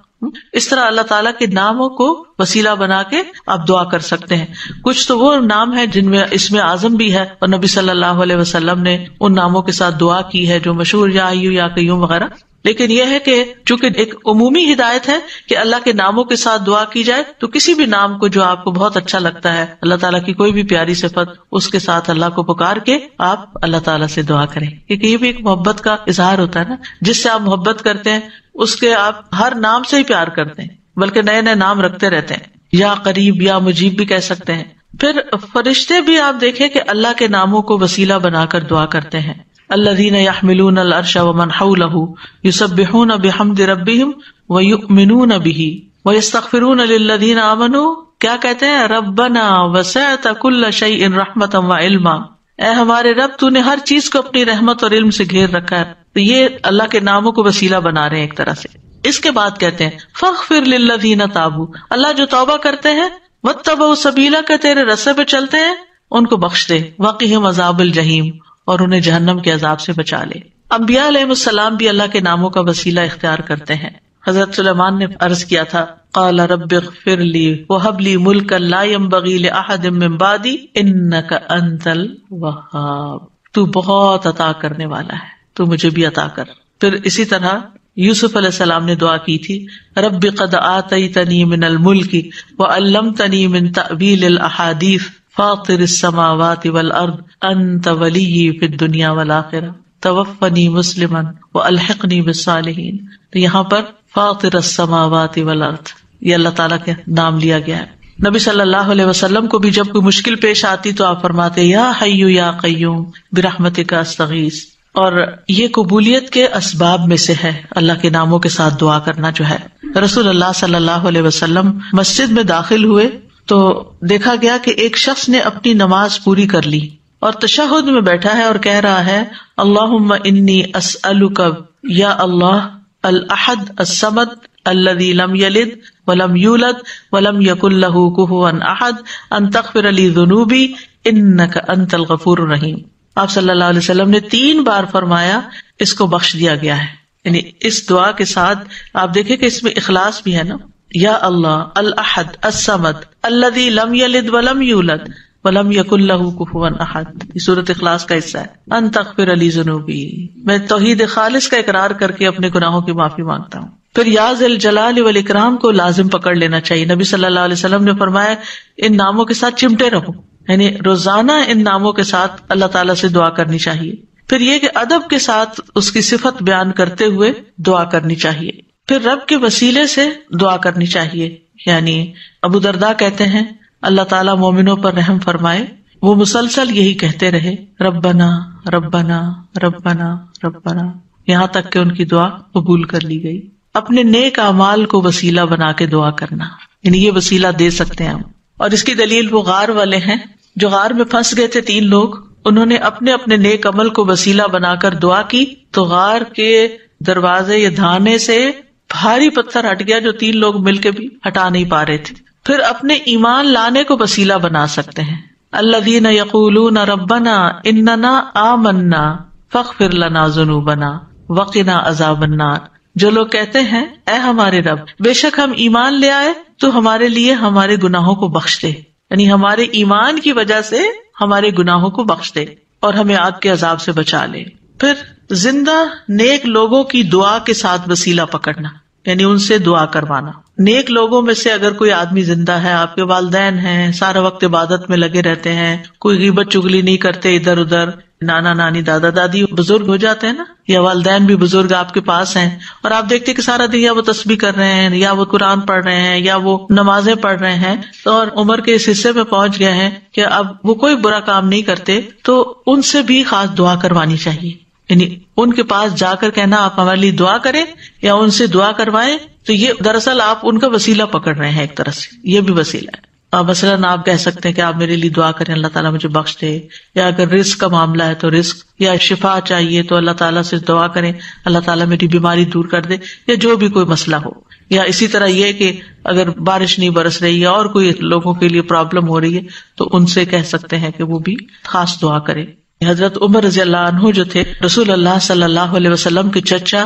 S1: اس طرح اللہ تعالیٰ کے ناموں کو وسیلہ بنا کے آپ دعا کر سکتے ہیں۔ کچھ تو وہ نام ہے جن میں اسم اعظم بھی ہے، اور نبی صلی اللہ علیہ وسلم نے ان ناموں کے ساتھ دعا کی ہے جو مشہور یا حیّ یا قیوم وغیرہ۔ لیکن یہ ہے کہ چونکہ ایک عمومی ہدایت ہے کہ اللہ کے ناموں کے ساتھ دعا کی جائے، تو کسی بھی نام کو جو آپ کو بہت اچھا لگتا ہے، اللہ تعالیٰ کی کوئی بھی پیاری صفت، اس کے ساتھ اللہ کو پکار کے آپ اللہ تعالیٰ سے دعا کریں، کیونکہ یہ بھی ایک محبت کا اظہار ہوتا ہے نا، جس سے آپ محبت کرتے ہیں اس کے آپ ہر نام سے ہی پیار کرتے ہیں، بلکہ نئے نئے نام رکھتے رہتے ہیں۔ یا قریب یا مجیب بھی کہہ سکتے ہیں۔ پھر فرشتے بھی آپ دیکھیں کہ اللہ کے ناموں کو وسیلہ بنا کر دعا کرتے ہیں۔ الذین یحملون العرش ومن حولہ یسبحون بحمد ربہم ویؤمنون بہ ویستغفرون للذین آمنوا، کیا کہتے ہیں؟ ربنا وسعت کل شیء رحمتا وعلما، اے ہمارے رب تو نے ہر چیز کو اپنی رحمت اور علم سے گھیر رکھا ہے۔ تو یہ اللہ کے ناموں کو وسیلہ بنا رہے ہیں ایک طرح سے۔ اس کے بعد کہتے ہیں فاغفر للذین تابوا، اللہ جو توبہ کرتے ہیں، واتبعوا سبیلک، تیرے رستے پہ چلتے ہیں، ان کو بخش دے، وقہم عذاب الجحیم، اور انہیں جہنم کے عذاب سے بچا لے۔ انبیاء علیہ السلام بھی اللہ کے ناموں کا وسیلہ اختیار کرتے ہیں۔ حضرت سلیمان نے عرض کیا تھا قال رب اغفر لی وہب لی ملکا لا ينبغی لأحد من بعدی انک انت الوہاب، تو بہت عطا کرنے والا ہے، تو مجھے بھی عطا کر۔ پھر اسی طرح یوسف علیہ السلام نے دعا کی تھی رب قد آتیتنی من الملک وعلمتنی من تأویل الاحادیث فاطر السماوات والارض انت ولی فی الدنیا والآخرہ توفنی مسلما والحقنی بالصالحین۔ تو یہاں پر فاطر السماوات والارض یہ اللہ تعالیٰ کے نام لیا گیا ہے۔ نبی صلی اللہ علیہ وسلم کو بھی جب کوئی مشکل پیش آتی تو آپ فرماتے یا حی یا قیوم برحمتک استغیث۔ اور یہ قبولیت کے اسباب میں سے ہے اللہ کے ناموں کے ساتھ دعا کرنا جو ہے۔ رسول اللہ صلی اللہ علیہ وسلم مسجد میں داخل ہوئے تو دیکھا گیا کہ ایک شخص نے اپنی نماز پوری کر لی اور تشہد میں بیٹھا ہے اور کہہ رہا ہے اللہم انی اسألک یا اللہ الاحد الصمد الذی لم یلد ولم یولد ولم یکن لہ کفوا احد ان تغفر لی ذنوبی انک انت الغفور الرحیم۔ آپ صلی اللہ علیہ وسلم نے 3 بار فرمایا اس کو بخش دیا گیا ہے۔ یعنی اس دعا کے ساتھ آپ دیکھیں کہ اس میں اخلاص بھی ہے نا، یا اللہ الاحد الصمد الذی لم یلد ولم یولد ولم یکن لہ کفوا احد، یہ سورۃ اخلاص کا حصہ ہے۔ ان تغفر لی ذنوبی، میں توحید خالص کا اقرار کر کے اپنے گناہوں کی معافی مانگتا ہوں۔ پھر یا ذی الجلال والاکرام کو لازم پکڑ لینا چاہیے۔ نبی صلی اللہ علیہ وسلم نے فرمایا ان ناموں کے ساتھ چمٹے رہو، یعنی روزانہ ان ناموں کے ساتھ اللہ تعالیٰ سے دعا کرنی چاہیے۔ پھر یہ کہ ادب کے ساتھ اس کی صفت بیان کرتے ہوئے دعا کرنی چاہیے۔ پھر رب کے وسیلے سے دعا کرنی چاہیے، یعنی ابو درداء کہتے ہیں اللہ تعالیٰ مومنوں پر رحم فرمائے، وہ مسلسل یہی کہتے رہے ربنا ربنا ربنا ربنا، یہاں تک کہ ان کی دعا قبول کر لی گئی۔ اپنے نیک اعمال کو وسیلہ بنا کے دعا کرنا، یعنی یہ وسیلہ دے سکتے ہیں ہم۔ اور اس کی دلیل وہ غار والے ہیں جو غار میں پھنس گئے تھے 3 لوگ، انہوں نے اپنے اپنے نیک عمل کو وسیلہ بنا کر دعا کی تو غار کے دروازے یا دھانے سے بھاری پتھر ہٹ گیا جو 3 لوگ مل کے بھی ہٹا نہیں پا رہے تھے۔ پھر اپنے ایمان لانے کو وسیلہ بنا سکتے ہیں، الذین یقولون ربنا اننا آمنا فاغفر لنا ذنوبنا وقنا عذاب النار، جو لوگ کہتے ہیں اے ہمارے رب، بے شک ہم ایمان لے آئے تو ہمارے لیے ہمارے گناہوں کو بخش دے، یعنی ہمارے ایمان کی وجہ سے ہمارے گناہوں کو بخش دے اور ہمیں آگ کے عذاب سے بچا لے۔ پھر زندہ نیک لوگوں کی دعا کے ساتھ وسیلہ پکڑنا، یعنی ان سے دعا کروانا۔ نیک لوگوں میں سے اگر کوئی آدمی زندہ ہے، آپ کے والدین ہیں، سارا وقت عبادت میں لگے رہتے ہیں، کوئی غیبت چگلی نہیں کرتے ادھر ادھر، نانا نانی دادا دادی بزرگ ہو جاتے ہیں نا، یا والدین بھی بزرگ آپ کے پاس ہیں، اور آپ دیکھتے کہ سارا دن یا وہ تسبیح کر رہے ہیں، یا وہ قرآن پڑھ رہے ہیں، یا وہ نمازیں پڑھ رہے ہیں، اور عمر کے اس حصے میں پہنچ گئے ہیں کہ اب وہ کوئی برا کام نہیں کرتے، تو ان سے بھی خاص دعا کروانی چاہیے۔ یعنی ان کے پاس جا کر کہنا آپ ہمارے لیے دعا کریں یا ان سے دعا کروائیں، تو یہ دراصل آپ ان کا وسیلہ پکڑ رہے ہیں، ایک طرح سے یہ بھی وسیلہ ہے۔ مثلاً آپ کہہ سکتے ہیں کہ آپ میرے لیے دعا کریں، اللہ تعالیٰ مجھے بخش دے، یا اگر رزق کا معاملہ ہے تو رزق، یا شفا چاہیے تو اللہ تعالیٰ سے دعا کریں اللہ تعالیٰ میری بیماری دور کر دے، یا جو بھی کوئی مسئلہ ہو۔ یا اسی طرح یہ کہ اگر بارش نہیں برس رہی ہے اور کوئی لوگوں کے لیے پرابلم ہو رہی ہے تو ان سے کہہ سکتے ہیں کہ وہ بھی خاص دعا کریں۔ حضرت عمر رضی اللہ عنہ جو تھے، رسول اللہ صلی اللہ علیہ وسلم کے چچا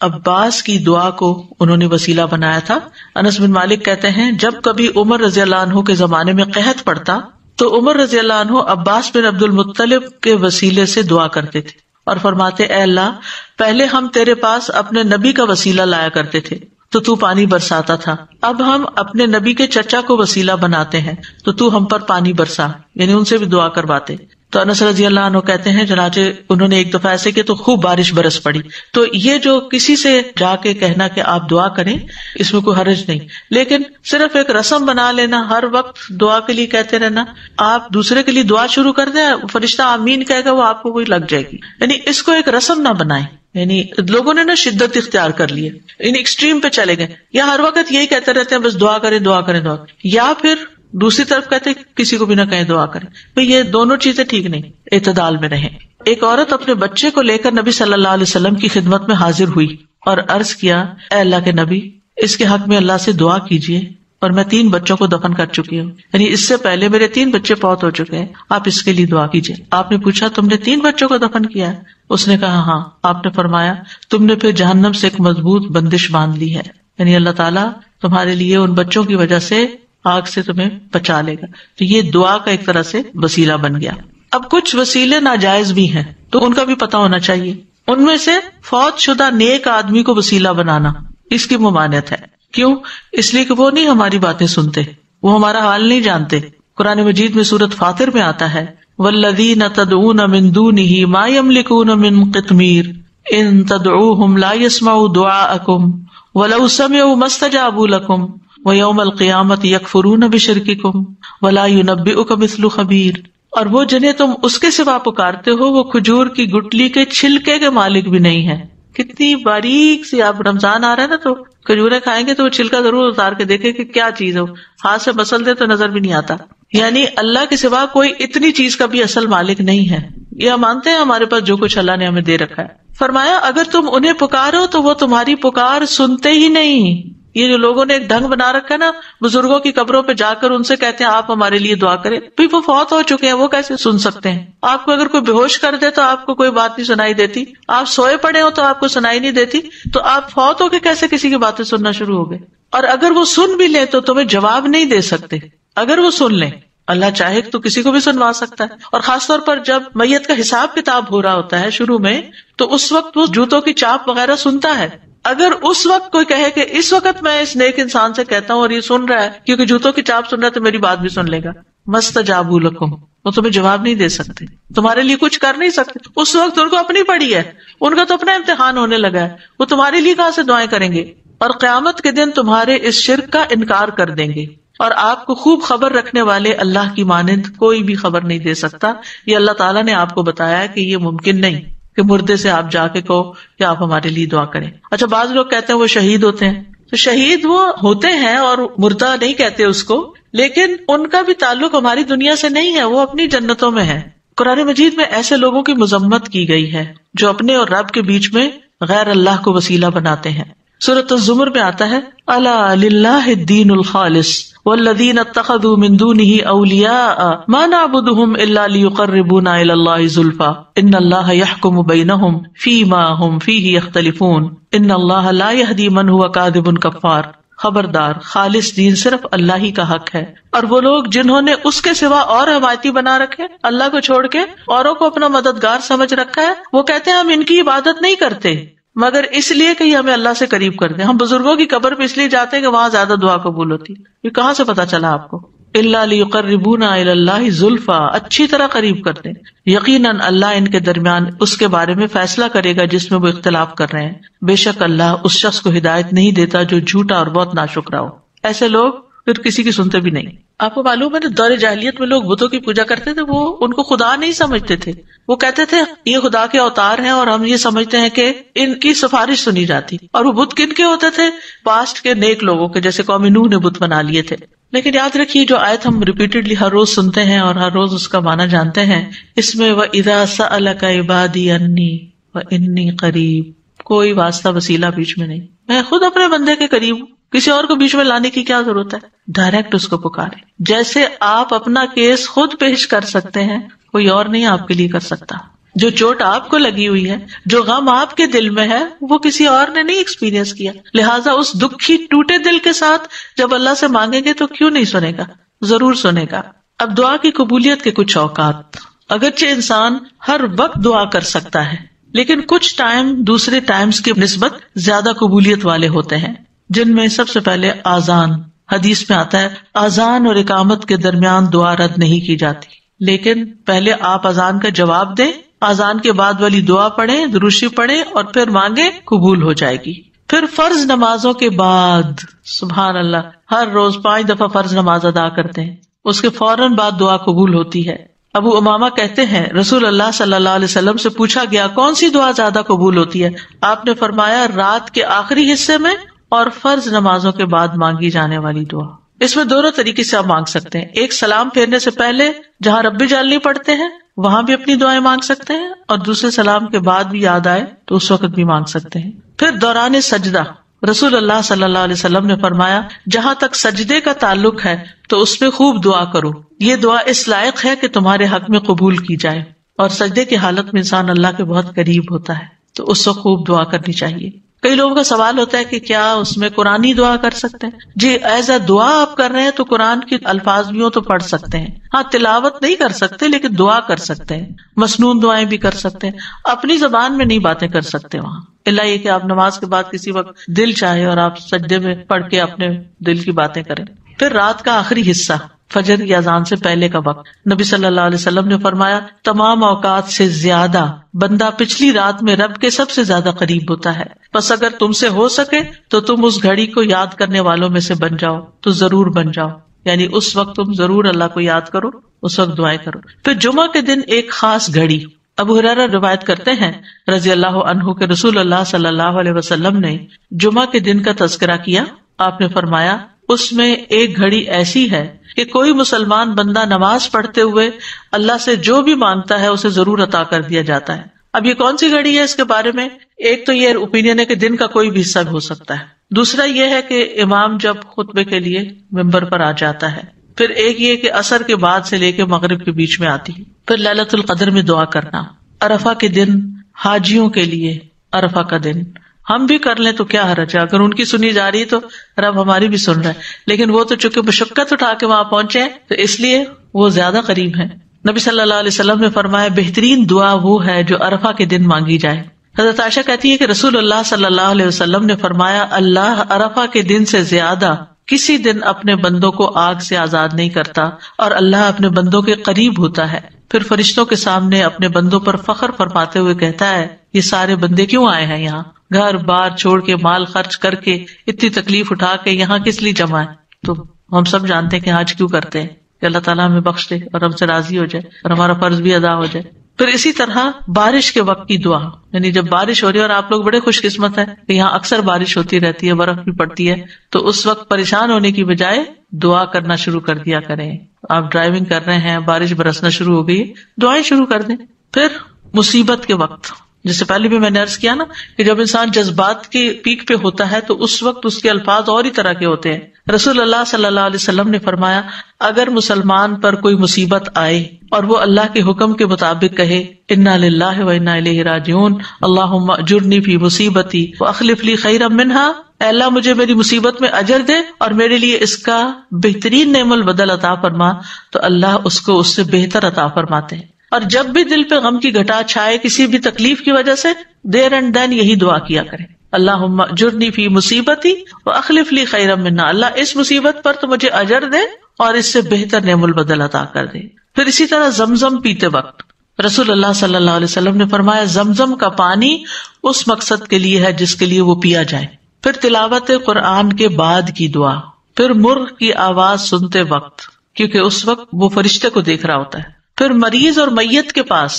S1: عباس کی دعا کو انہوں نے وسیلہ بنایا تھا۔ انس بن مالک کہتے ہیں جب کبھی عمر رضی اللہ عنہ کے زمانے میں قحط پڑتا تو عمر رضی اللہ عنہ عباس بن عبد المطلب کے وسیلے سے دعا کرتے تھے اور فرماتے اے اللہ، پہلے ہم تیرے پاس اپنے نبی کا وسیلہ لایا کرتے تھے تو تو پانی برساتا تھا، اب ہم اپنے نبی کے چچا کو وسیلہ بناتے ہیں تو تو ہم پر پانی برسا، یعنی ان سے بھی دعا کرواتے۔ تو انس رضی اللہ عنہ کہتے ہیں چنانچہ انہوں نے ایک دفعہ ایسے کیا تو خوب بارش برس پڑی۔ تو یہ جو کسی سے جا کے کہنا کہ آپ دعا کریں، اس میں کوئی حرج نہیں، لیکن صرف ایک رسم بنا لینا، ہر وقت دعا کے لیے کہتے رہنا، آپ دوسرے کے لیے دعا شروع کر دیں، فرشتہ آمین کہے گا وہ آپ کو وہی لگ جائے گی، یعنی اس کو ایک رسم نہ بنائیں۔ یعنی لوگوں نے نا شدت اختیار کر لی ہے، یعنی ایکسٹریم پہ چلے گئے، یا ہر وقت یہی کہتے رہتے ہیں بس دعا کریں دعا کریں دعا کریں، یا پھر دوسری طرف کہتے کسی کو بھی نہ کہیں دعا کریں۔ تو یہ دونوں چیزیں ٹھیک نہیں، اعتدال میں رہیں۔ ایک عورت اپنے بچے کو لے کر نبی صلی اللہ علیہ وسلم کی خدمت میں حاضر ہوئی اور عرض کیا اے اللہ کے نبی، اس کے حق میں اللہ سے دعا کیجیے، اور میں 3 بچوں کو دفن کر چکی ہوں، یعنی اس سے پہلے میرے 3 بچے فوت ہو چکے ہیں، آپ اس کے لیے دعا کیجیے۔ آپ نے پوچھا تم نے 3 بچوں کو دفن کیا ہے؟ اس نے کہا ہاں۔ آپ نے فرمایا تم نے پھر جہنم سے ایک مضبوط بندش باندھ لی ہے، یعنی اللہ تعالیٰ تمہارے لیے ان بچوں کی وجہ سے آگ سے تمہیں بچا لے گا۔ تو یہ دعا کا ایک طرح سے وسیلہ بن گیا۔ اب کچھ وسیلے ناجائز بھی ہیں تو ان کا بھی پتہ ہونا چاہیے۔ ان میں سے فوت شدہ نیک آدمی کو وسیلہ بنانا، اس کی ممانعت ہے۔ کیوں؟ اس لیے کہ وہ نہیں ہماری باتیں سنتے، وہ ہمارا حال نہیں جانتے۔ قرآن مجید میں سورۃ فاطر میں آتا ہے والذین تدعون من دونہ ما یملکون من قطمیر ان تدعوہم لا یسمعوا دعاءکم ولو سمعوا ما استجابوا لکم وَيَوْمَ الْقِيَامَةِ يَكْفُرُونَ بِشِرْكِكُمْ وَلَا يُنَبِّئُكَ مِثْلُ خَبِيرٍ۔ اور وہ جنہیں تم اس کے سوا پکارتے ہو وہ کھجور کی گٹلی کے چھلکے کے مالک بھی نہیں ہے۔ کتنی باریک سی، آپ رمضان آ رہا ہے نا تو کھجوریں کھائیں گے تو وہ چھلکا ضرور اتار کے دیکھیں کہ کیا چیز ہو، ہاتھ سے مسل دے تو نظر بھی نہیں آتا۔ یعنی اللہ کے سوا کوئی اتنی چیز کا بھی اصل مالک نہیں ہے۔ یہ مانتے ہیں ہمارے پاس جو کچھ اللہ نے ہمیں دے رکھا ہے۔ فرمایا اگر تم انہیں پکارو تو وہ تمہاری پکار سنتے ہی نہیں۔ یہ جو لوگوں نے ایک ڈھنگ بنا رکھا ہے نا، بزرگوں کی قبروں پہ جا کر ان سے کہتے ہیں آپ ہمارے لیے دعا کریں، بھی وہ فوت ہو چکے ہیں، وہ کیسے سن سکتے ہیں؟ آپ کو اگر کوئی بے ہوش کر دے تو آپ کو کوئی بات نہیں سنائی دیتی، آپ سوئے پڑے ہو تو آپ کو سنائی نہیں دیتی، تو آپ فوت ہو کے کیسے کسی کی باتیں سننا شروع ہو گئے؟ اور اگر وہ سن بھی لیں تو تمہیں جواب نہیں دے سکتے۔ اگر وہ سن لیں، اللہ چاہے تو کسی کو بھی سنوا سکتا ہے۔ اور خاص طور پر جب میت کا حساب کتاب ہو رہا ہوتا ہے شروع میں، تو اس وقت وہ جوتوں کی چاپ وغیرہ سنتا ہے۔ اگر اس وقت کوئی کہے کہ اس وقت میں اس نیک انسان سے کہتا ہوں اور یہ سن رہا ہے کیونکہ جوتوں کی چاپ سن رہا ہے تو میری بات بھی سن لے گا، مستجابوا لکم، وہ تمہیں جواب نہیں دے سکتے، تمہارے لیے کچھ کر نہیں سکتے۔ اس وقت ان کو اپنی پڑی ہے، ان کا تو اپنا امتحان ہونے لگا ہے، وہ تمہارے لیے کہاں سے دعائیں کریں گے؟ اور قیامت کے دن تمہارے اس شرک کا انکار کر دیں گے۔ اور آپ کو خوب خبر رکھنے والے اللہ کی مانند کوئی بھی خبر نہیں دے سکتا۔ یہ اللہ تعالیٰ نے آپ کو بتایا ہے کہ یہ ممکن نہیں کہ مردے سے آپ جا کے کہو کہ آپ ہمارے لیے دعا کریں۔ اچھا، بعض لوگ کہتے ہیں وہ شہید ہوتے ہیں، تو شہید وہ ہوتے ہیں اور مردہ نہیں کہتے اس کو، لیکن ان کا بھی تعلق ہماری دنیا سے نہیں ہے، وہ اپنی جنتوں میں ہے۔ قرآن مجید میں ایسے لوگوں کی مذمت کی گئی ہے جو اپنے اور رب کے بیچ میں غیر اللہ کو وسیلہ بناتے ہیں۔ سورۃ الزمر میں آتا ہے الا للہ الدین الخالص والذین اتخذوا من دونہ اولیاء ما نعبدهم الا لیقربونا الی اللہ زلفی ان اللہ یحکم بینہم فیما ہم فیہ یختلفون ان اللہ لا یہدی من ہوا کاذب کفار. خبردار، خالص دین صرف اللہ ہی کا حق ہے، اور وہ لوگ جنہوں نے اس کے سوا اور حمایتی بنا رکھے، اللہ کو چھوڑ کے اوروں کو اپنا مددگار سمجھ رکھا ہے، وہ کہتے ہیں ہم ان کی عبادت نہیں کرتے مگر اس لیے کہ یہ ہمیں اللہ سے قریب کر دیں. ہم بزرگوں کی قبر پہ اس لیے جاتے ہیں کہ وہاں زیادہ دعا قبول ہوتی. یہ کہاں سے پتا چلا آپ کو؟ الا لیقربونا الی اللہ زلفی، اچھی طرح قریب کر دیں. یقیناً اللہ ان کے درمیان اس کے بارے میں فیصلہ کرے گا جس میں وہ اختلاف کر رہے ہیں. بے شک اللہ اس شخص کو ہدایت نہیں دیتا جو جھوٹا اور بہت ناشکرا ہو. ایسے لوگ پھر کسی کی سنتے بھی نہیں. آپ کو معلوم ہے دور جاہلیت میں لوگ بتوں کی پوجا کرتے تھے، وہ ان کو خدا نہیں سمجھتے تھے. وہ کہتے تھے یہ خدا کے اوتار ہیں اور ہم یہ سمجھتے ہیں کہ ان کی سفارش سنی جاتی. اور وہ بت کن کے ہوتے تھے؟ پاسٹ کے نیک لوگوں کے، جیسے قوم نوح نے بت بنا لیے تھے. لیکن یاد رکھیے جو آیت ہم ریپیٹڈلی ہر روز سنتے ہیں اور ہر روز اس کا معنی جانتے ہیں، اس میں وَإِذَا سَأَلَكَ عِبَادِي عَنِّي وَإِنِّي قَرِيبٌ، کوئی واسطہ وسیلہ بیچ میں نہیں. میں خود اپنے بندے کے قریب ہوں، کسی اور کو بیچ میں لانے کی کیا ضرورت ہے؟ ڈائریکٹ اس کو پکارے. جیسے آپ اپنا کیس خود پیش کر سکتے ہیں، کوئی اور نہیں آپ کے لیے کر سکتا. جو چوٹ آپ کو لگی ہوئی ہے، جو غم آپ کے دل میں ہے، وہ کسی اور نے نہیں ایکسپیرینس کیا. لہٰذا اس دکھی ٹوٹے دل کے ساتھ جب اللہ سے مانگیں گے تو کیوں نہیں سنے گا؟ ضرور سنے گا. اب دعا کی قبولیت کے کچھ اوقات. اگرچہ انسان ہر وقت دعا کر سکتا ہے، لیکن کچھ ٹائم دوسرے ٹائمز کی نسبت زیادہ قبولیت والے ہوتے ہیں، جن میں سب سے پہلے آذان. حدیث میں آتا ہے آذان اور اقامت کے درمیان دعا رد نہیں کی جاتی، لیکن پہلے آپ اذان کا جواب دیں، اذان کے بعد والی دعا پڑھیں، درود پڑھیں اور پھر مانگیں، قبول ہو جائے گی. پھر فرض نمازوں کے بعد، سبحان اللہ، ہر روز 5 دفعہ فرض نماز ادا کرتے ہیں، اس کے فوراً بعد دعا قبول ہوتی ہے. ابو امامہ کہتے ہیں رسول اللہ صلی اللہ علیہ وسلم سے پوچھا گیا کون سی دعا زیادہ قبول ہوتی ہے؟ آپ نے فرمایا رات کے آخری حصے میں اور فرض نمازوں کے بعد مانگی جانے والی دعا. اس میں دونوں طریقے سے آپ مانگ سکتے ہیں. ایک سلام پھیرنے سے پہلے جہاں رب جعلنی پڑھتے ہیں وہاں بھی اپنی دعائیں مانگ سکتے ہیں، اور دوسرے سلام کے بعد بھی یاد آئے تو اس وقت بھی مانگ سکتے ہیں. پھر دوران سجدہ رسول اللہ صلی اللہ علیہ وسلم نے فرمایا جہاں تک سجدے کا تعلق ہے تو اس میں خوب دعا کرو، یہ دعا اس لائق ہے کہ تمہارے حق میں قبول کی جائے. اور سجدے کی حالت میں انسان اللہ کے بہت قریب ہوتا ہے تو اس وقت خوب دعا کرنی چاہیے. کئی لوگوں کا سوال ہوتا ہے کہ کیا اس میں قرآنی دعا کر سکتے ہیں؟ جی، ایز اے دعا آپ کر رہے ہیں تو قرآن کے الفاظ بھی ہو تو پڑھ سکتے ہیں. ہاں، تلاوت نہیں کر سکتے لیکن دعا کر سکتے ہیں، مسنون دعائیں بھی کر سکتے ہیں. اپنی زبان میں نہیں باتیں کر سکتے وہاں، اللہ یہ کہ آپ نماز کے بعد کسی وقت دل چاہے اور آپ سجدے میں پڑھ کے اپنے دل کی باتیں کریں. پھر رات کا آخری حصہ، فجر کی اذان سے پہلے کا وقت، نبی صلی اللہ علیہ وسلم نے فرمایا تمام اوقات سے زیادہ بندہ پچھلی رات میں رب کے سب سے زیادہ قریب ہوتا ہے. بس اگر تم سے ہو سکے تو تم اس گھڑی کو یاد کرنے والوں میں سے بن جاؤ تو ضرور بن جاؤ، یعنی اس وقت تم ضرور اللہ کو یاد کرو، اس وقت دعائیں کرو. پھر جمعہ کے دن ایک خاص گھڑی. ابو ہریرہ روایت کرتے ہیں رضی اللہ عنہ کہ رسول اللہ صلی اللہ علیہ وسلم نے جمعہ کے دن کا تذکرہ کیا. آپ نے فرمایا اس میں ایک گھڑی ایسی ہے کہ کوئی مسلمان بندہ نماز پڑھتے ہوئے اللہ سے جو بھی مانگتا ہے اسے ضرور عطا کر دیا جاتا ہے. اب یہ کون سی گھڑی ہے؟ اس کے بارے میں ایک تو یہ اوپینین ہے کہ دن کا کوئی بھی حصہ ہو سکتا ہے. دوسرا یہ ہے کہ امام جب خطبے کے لیے ممبر پر آ جاتا ہے. پھر ایک یہ کہ عصر کے بعد سے لے کے مغرب کے بیچ میں آتی ہے. پھر لیلۃ القدر میں دعا کرنا. عرفہ کے دن حاجیوں کے لیے، عرفہ کا دن ہم بھی کر لیں تو کیا حرج ہے، اگر ان کی سنی جا رہی تو رب ہماری بھی سن رہا ہے. لیکن وہ تو چونکہ مشقت اٹھا کے وہاں پہنچے ہیں تو اس لیے وہ زیادہ قریب ہیں. نبی صلی اللہ علیہ وسلم نے فرمایا بہترین دعا وہ ہے جو عرفہ کے دن مانگی جائے. حضرت عائشہ کہتی ہے کہ رسول اللہ صلی اللہ علیہ وسلم نے فرمایا اللہ عرفہ کے دن سے زیادہ کسی دن اپنے بندوں کو آگ سے آزاد نہیں کرتا اور اللہ اپنے بندوں کے قریب ہوتا ہے. پھر فرشتوں کے سامنے اپنے بندوں پر فخر فرماتے ہوئے کہتا ہے یہ سارے بندے کیوں آئے ہیں یہاں، گھر بار چھوڑ کے، مال خرچ کر کے، اتنی تکلیف اٹھا کے یہاں کس لیے جمع ہے؟ تو ہم سب جانتے ہیں کہ آج کیوں کرتے ہیں کہ اللہ تعالیٰ ہمیں بخش دے اور ہم سے راضی ہو جائے اور ہمارا فرض بھی ادا ہو جائے. پھر اسی طرح بارش کے وقت کی دعا، یعنی جب بارش ہو رہی ہے اور آپ لوگ بڑے خوش قسمت ہیں کہ یہاں اکثر بارش ہوتی رہتی ہے، برف بھی پڑتی ہے، تو اس وقت پریشان ہونے کی بجائے دعا کرنا شروع کر دیا کریں. آپ ڈرائیونگ کر رہے ہیں، بارش برسنا شروع ہو گئی، دعائیں شروع کر دیں. پھر مصیبت کے وقت جس سے پہلے بھی میں نے عرض کیا نا کہ جب انسان جذبات کے پیک پہ ہوتا ہے تو اس وقت اس کے الفاظ اور ہی طرح کے ہوتے ہیں۔ رسول اللہ صلی اللہ علیہ وسلم نے فرمایا اگر مسلمان پر کوئی مصیبت آئے اور وہ اللہ کے حکم کے مطابق کہے انا للہ و انا الیہ راجعون اللہم اجرنی فی مصیبتی واخلف لی خیرا منہا، اے اللہ مجھے میری مصیبت میں اجر دے اور میرے لیے اس کا بہترین نعم البدل عطا فرما، تو اللہ اس کو اس سے بہتر عطا فرماتے ہیں۔ اور جب بھی دل پہ غم کی گھٹا چھائے کسی بھی تکلیف کی وجہ سے، دیر اینڈ دین یہی دعا کیا کریں، اللہم اجرنی فی مصیبتی واخلف لی خیرا منہا، اللہ اس مصیبت پر تو مجھے اجر دے اور اس سے بہتر نعم البدل عطا کر دے۔ پھر اسی طرح زمزم پیتے وقت رسول اللہ صلی اللہ علیہ وسلم نے فرمایا زمزم کا پانی اس مقصد کے لیے ہے جس کے لیے وہ پیا جائے۔ پھر تلاوت قرآن کے بعد کی دعا، پھر مرغ کی آواز سنتے وقت، کیونکہ اس وقت وہ فرشتے کو دیکھ رہا ہوتا ہے۔ پھر مریض اور میت کے پاس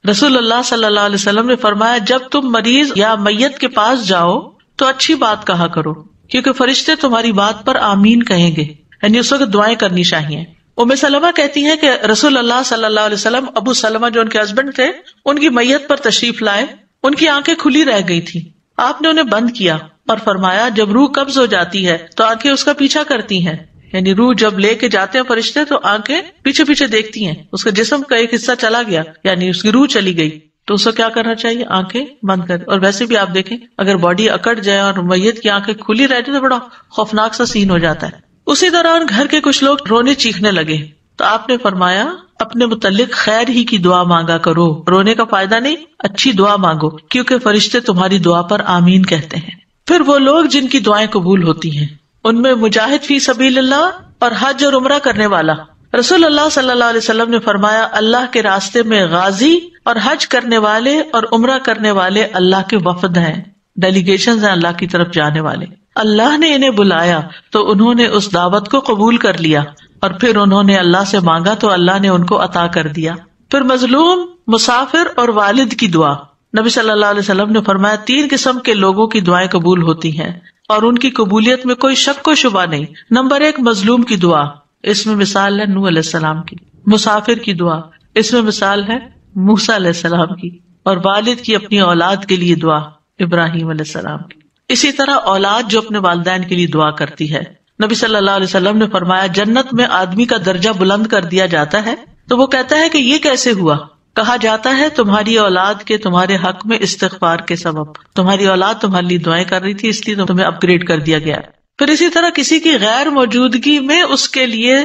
S1: رسول اللہ صلی اللہ علیہ وسلم نے فرمایا جب تم مریض یا میت کے پاس جاؤ تو اچھی بات کہا کرو، کیونکہ فرشتے تمہاری بات پر آمین کہیں گے، یعنی اس وقت دعائیں کرنی چاہیے۔ ام سلمہ کہتی ہے کہ رسول اللہ صلی اللہ علیہ وسلم ابو سلمہ جو ان کے ہسبینڈ تھے ان کی میت پر تشریف لائے، ان کی آنکھیں کھلی رہ گئی تھی، آپ نے انہیں بند کیا اور فرمایا جب روح قبض ہو جاتی ہے تو آنکھیں اس کا پیچھا کرتی ہیں، یعنی روح جب لے کے جاتے ہیں فرشتے تو آنکھیں پیچھے پیچھے دیکھتی ہیں، اس کا جسم کا ایک حصہ چلا گیا یعنی اس کی روح چلی گئی تو اس کو کیا کرنا چاہیے، آنکھیں بند کر۔ اور ویسے بھی آپ دیکھیں اگر باڈی اکڑ جائے اور میت کی آنکھیں کھلی رہ جائے تو بڑا خوفناک سا سین ہو جاتا ہے۔ اسی دوران گھر کے کچھ لوگ رونے چیخنے لگے تو آپ نے فرمایا اپنے متعلق خیر ہی کی دعا مانگا کرو، رونے کا فائدہ نہیں، اچھی دعا مانگو کیونکہ فرشتے تمہاری دعا پر آمین کہتے ہیں۔ پھر وہ لوگ جن کی دعائیں قبول ہوتی ہیں ان میں مجاہد فی سبیل اللہ اور حج اور عمرہ کرنے والا۔ رسول اللہ صلی اللہ علیہ وسلم نے فرمایا اللہ کے راستے میں غازی اور حج کرنے والے اور عمرہ کرنے والے اللہ کے وفد ہیں، ڈیلیگیشنز ہیں اللہ کی طرف جانے والے۔ اللہ نے انہیں بلایا تو انہوں نے اس دعوت کو قبول کر لیا اور پھر انہوں نے اللہ سے مانگا تو اللہ نے ان کو عطا کر دیا۔ پھر مظلوم، مسافر اور والد کی دعا، نبی صلی اللہ علیہ وسلم نے فرمایا 3 قسم کے لوگوں کی دعائیں قبول ہوتی ہیں اور ان کی قبولیت میں کوئی شک و شبہ نہیں۔ نمبر 1 مظلوم کی دعا، اس میں مثال ہے نوح علیہ السلام کی۔ مسافر کی دعا، اس میں مثال ہے موسیٰ علیہ السلام کی۔ اور والد کی اپنی اولاد کے لیے دعا، ابراہیم علیہ السلام کی۔ اسی طرح اولاد جو اپنے والدین کے لیے دعا کرتی ہے، نبی صلی اللہ علیہ وسلم نے فرمایا جنت میں آدمی کا درجہ بلند کر دیا جاتا ہے تو وہ کہتا ہے کہ یہ کیسے ہوا؟ کہا جاتا ہے تمہاری اولاد کے تمہارے حق میں استغفار کے سبب، تمہاری اولاد تمہارے لیے دعائیں کر رہی تھی اس لیے تمہیں اپ گریڈ کر دیا گیا۔ پھر اسی طرح کسی کی غیر موجودگی میں اس کے لیے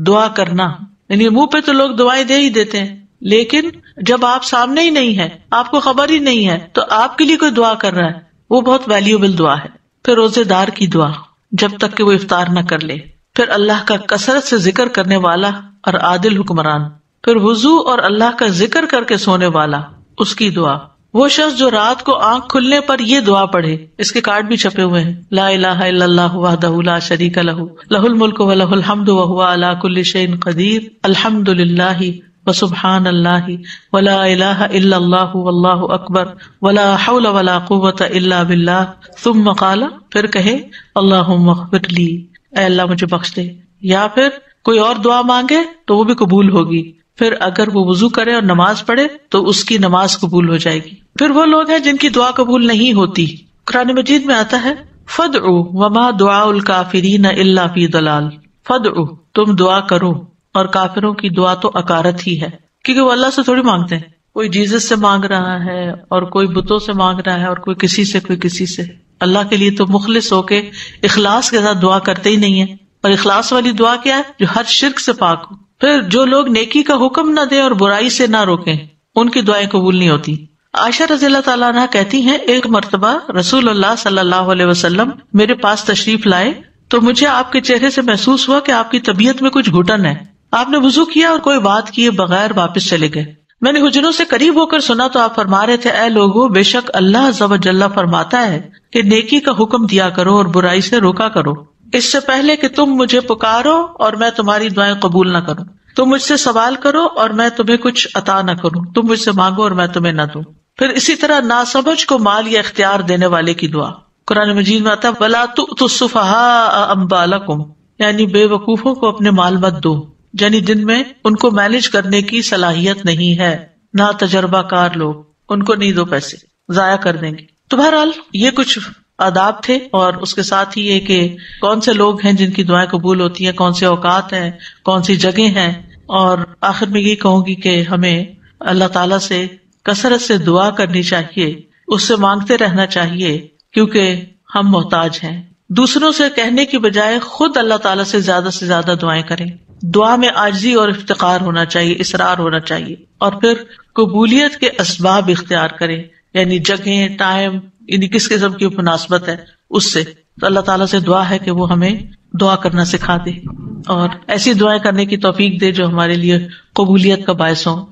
S1: دعا کرنا، یعنی منہ پہ تو لوگ دعائیں دے ہی دیتے ہیں لیکن جب آپ سامنے ہی نہیں ہے، آپ کو خبر ہی نہیں ہے تو آپ کے لیے کوئی دعا کر رہا ہے، وہ بہت ویلیوبل دعا ہے۔ پھر روزے دار کی دعا جب تک کہ وہ افطار نہ کر لے۔ پھر اللہ کا کثرت سے ذکر کرنے والا اور عادل حکمران۔ پھر وضو اور اللہ کا ذکر کر کے سونے والا، اس کی دعا۔ وہ شخص جو رات کو آنکھ کھلنے پر یہ دعا پڑھے، اس کے کارڈ بھی چھپے ہوئے ہیں، لا الہ الا اللہ وحدہ لا شریک لہ لہ الملک ولہ الحمد وہو علی کل شیء قدیر الحمد للہ وسبحان اللہ ولا الہ الا اللہ واللہ اکبر ولا حول ولا قوۃ الا باللہ ثم قال، پھر کہے اللہم اغفر لی، اے اللہ مجھے بخش دے، یا پھر کوئی اور دعا مانگے تو وہ بھی قبول ہوگی۔ پھر اگر وہ وضو کرے اور نماز پڑھے تو اس کی نماز قبول ہو جائے گی۔ پھر وہ لوگ ہیں جن کی دعا قبول نہیں ہوتی، قرآن مجید میں آتا ہے فادعوا وما دعاء الکافرین الا فی ضلال، فادعوا تم دعا کرو اور کافروں کی دعا تو اکارت ہی ہے، کیونکہ وہ اللہ سے تھوڑی مانگتے ہیں، کوئی جیزس سے مانگ رہا ہے اور کوئی بتوں سے مانگ رہا ہے اور کوئی کسی سے کوئی کسی سے۔ اللہ کے لیے تو مخلص ہو کے اخلاص کے ساتھ دعا کرتے ہی نہیں ہیں، اور اخلاص والی دعا کیا ہے؟ جو ہر شرک سے پاک ہو۔ پھر جو لوگ نیکی کا حکم نہ دیں اور برائی سے نہ روکیں، ان کی دعائیں قبول نہیں ہوتی۔ عائشہ رضی اللہ تعالیٰ عنہ کہتی ہیں ایک مرتبہ رسول اللہ صلی اللہ علیہ وسلم میرے پاس تشریف لائے تو مجھے آپ کے چہرے سے محسوس ہوا کہ آپ کی طبیعت میں کچھ گھٹن ہے۔ آپ نے وضو کیا اور کوئی بات کیے بغیر واپس چلے گئے۔ میں نے حجروں سے قریب ہو کر سنا تو آپ فرما رہے تھے اے لوگو، بے شک اللہ عز و جل فرماتا ہے کہ نیکی کا حکم دیا کرو اور برائی سے روکا کرو، اس سے پہلے کہ تم مجھے پکارو اور میں تمہاری دعائیں قبول نہ کروں۔ تم مجھ سے سوال کرو اور میں تمہیں کچھ عطا نہ کروں، تم مجھ سے مانگو اور میں تمہیں نہ دوں۔ پھر اسی طرح ناسمجھ کو مال یا اختیار دینے والے کی دعا، قرآن مجید میں آتا ہے وَلَا تُؤْتُوا السُّفَهَاءَ أَمْوَالَكُمْ، یعنی بے وقوفوں کو اپنے مال مت دو، یعنی جن میں ان کو مینج کرنے کی صلاحیت نہیں ہے، نہ تجربہ کار لوگ، ان کو نہیں دو پیسے، ضائع کر دیں گے. تو بہرحال یہ کچھ آداب تھے، اور اس کے ساتھ ہی یہ کہ کون سے لوگ ہیں جن کی دعائیں قبول ہوتی ہیں، کون سے اوقات ہیں، کون سی جگہ ہیں. اور آخر میں یہ کہوں گی کہ ہمیں اللہ تعالیٰ سے کثرت سے دعا کرنی چاہیے، اس سے مانگتے رہنا چاہیے، کیونکہ ہم محتاج ہیں. دوسروں سے کہنے کی بجائے خود اللہ تعالیٰ سے زیادہ دعائیں کریں. دعا میں عاجزی اور افتقار ہونا چاہیے، اصرار ہونا چاہیے، اور پھر قبولیت کے اسباب اختیار کریں، یعنی جگہیں، ٹائم، یعنی کس قسم کی مناسبت ہے اس سے. تو اللہ تعالیٰ سے دعا ہے کہ وہ ہمیں دعا کرنا سکھا دے اور ایسی دعائیں کرنے کی توفیق دے جو ہمارے لیے قبولیت کا باعث ہوں.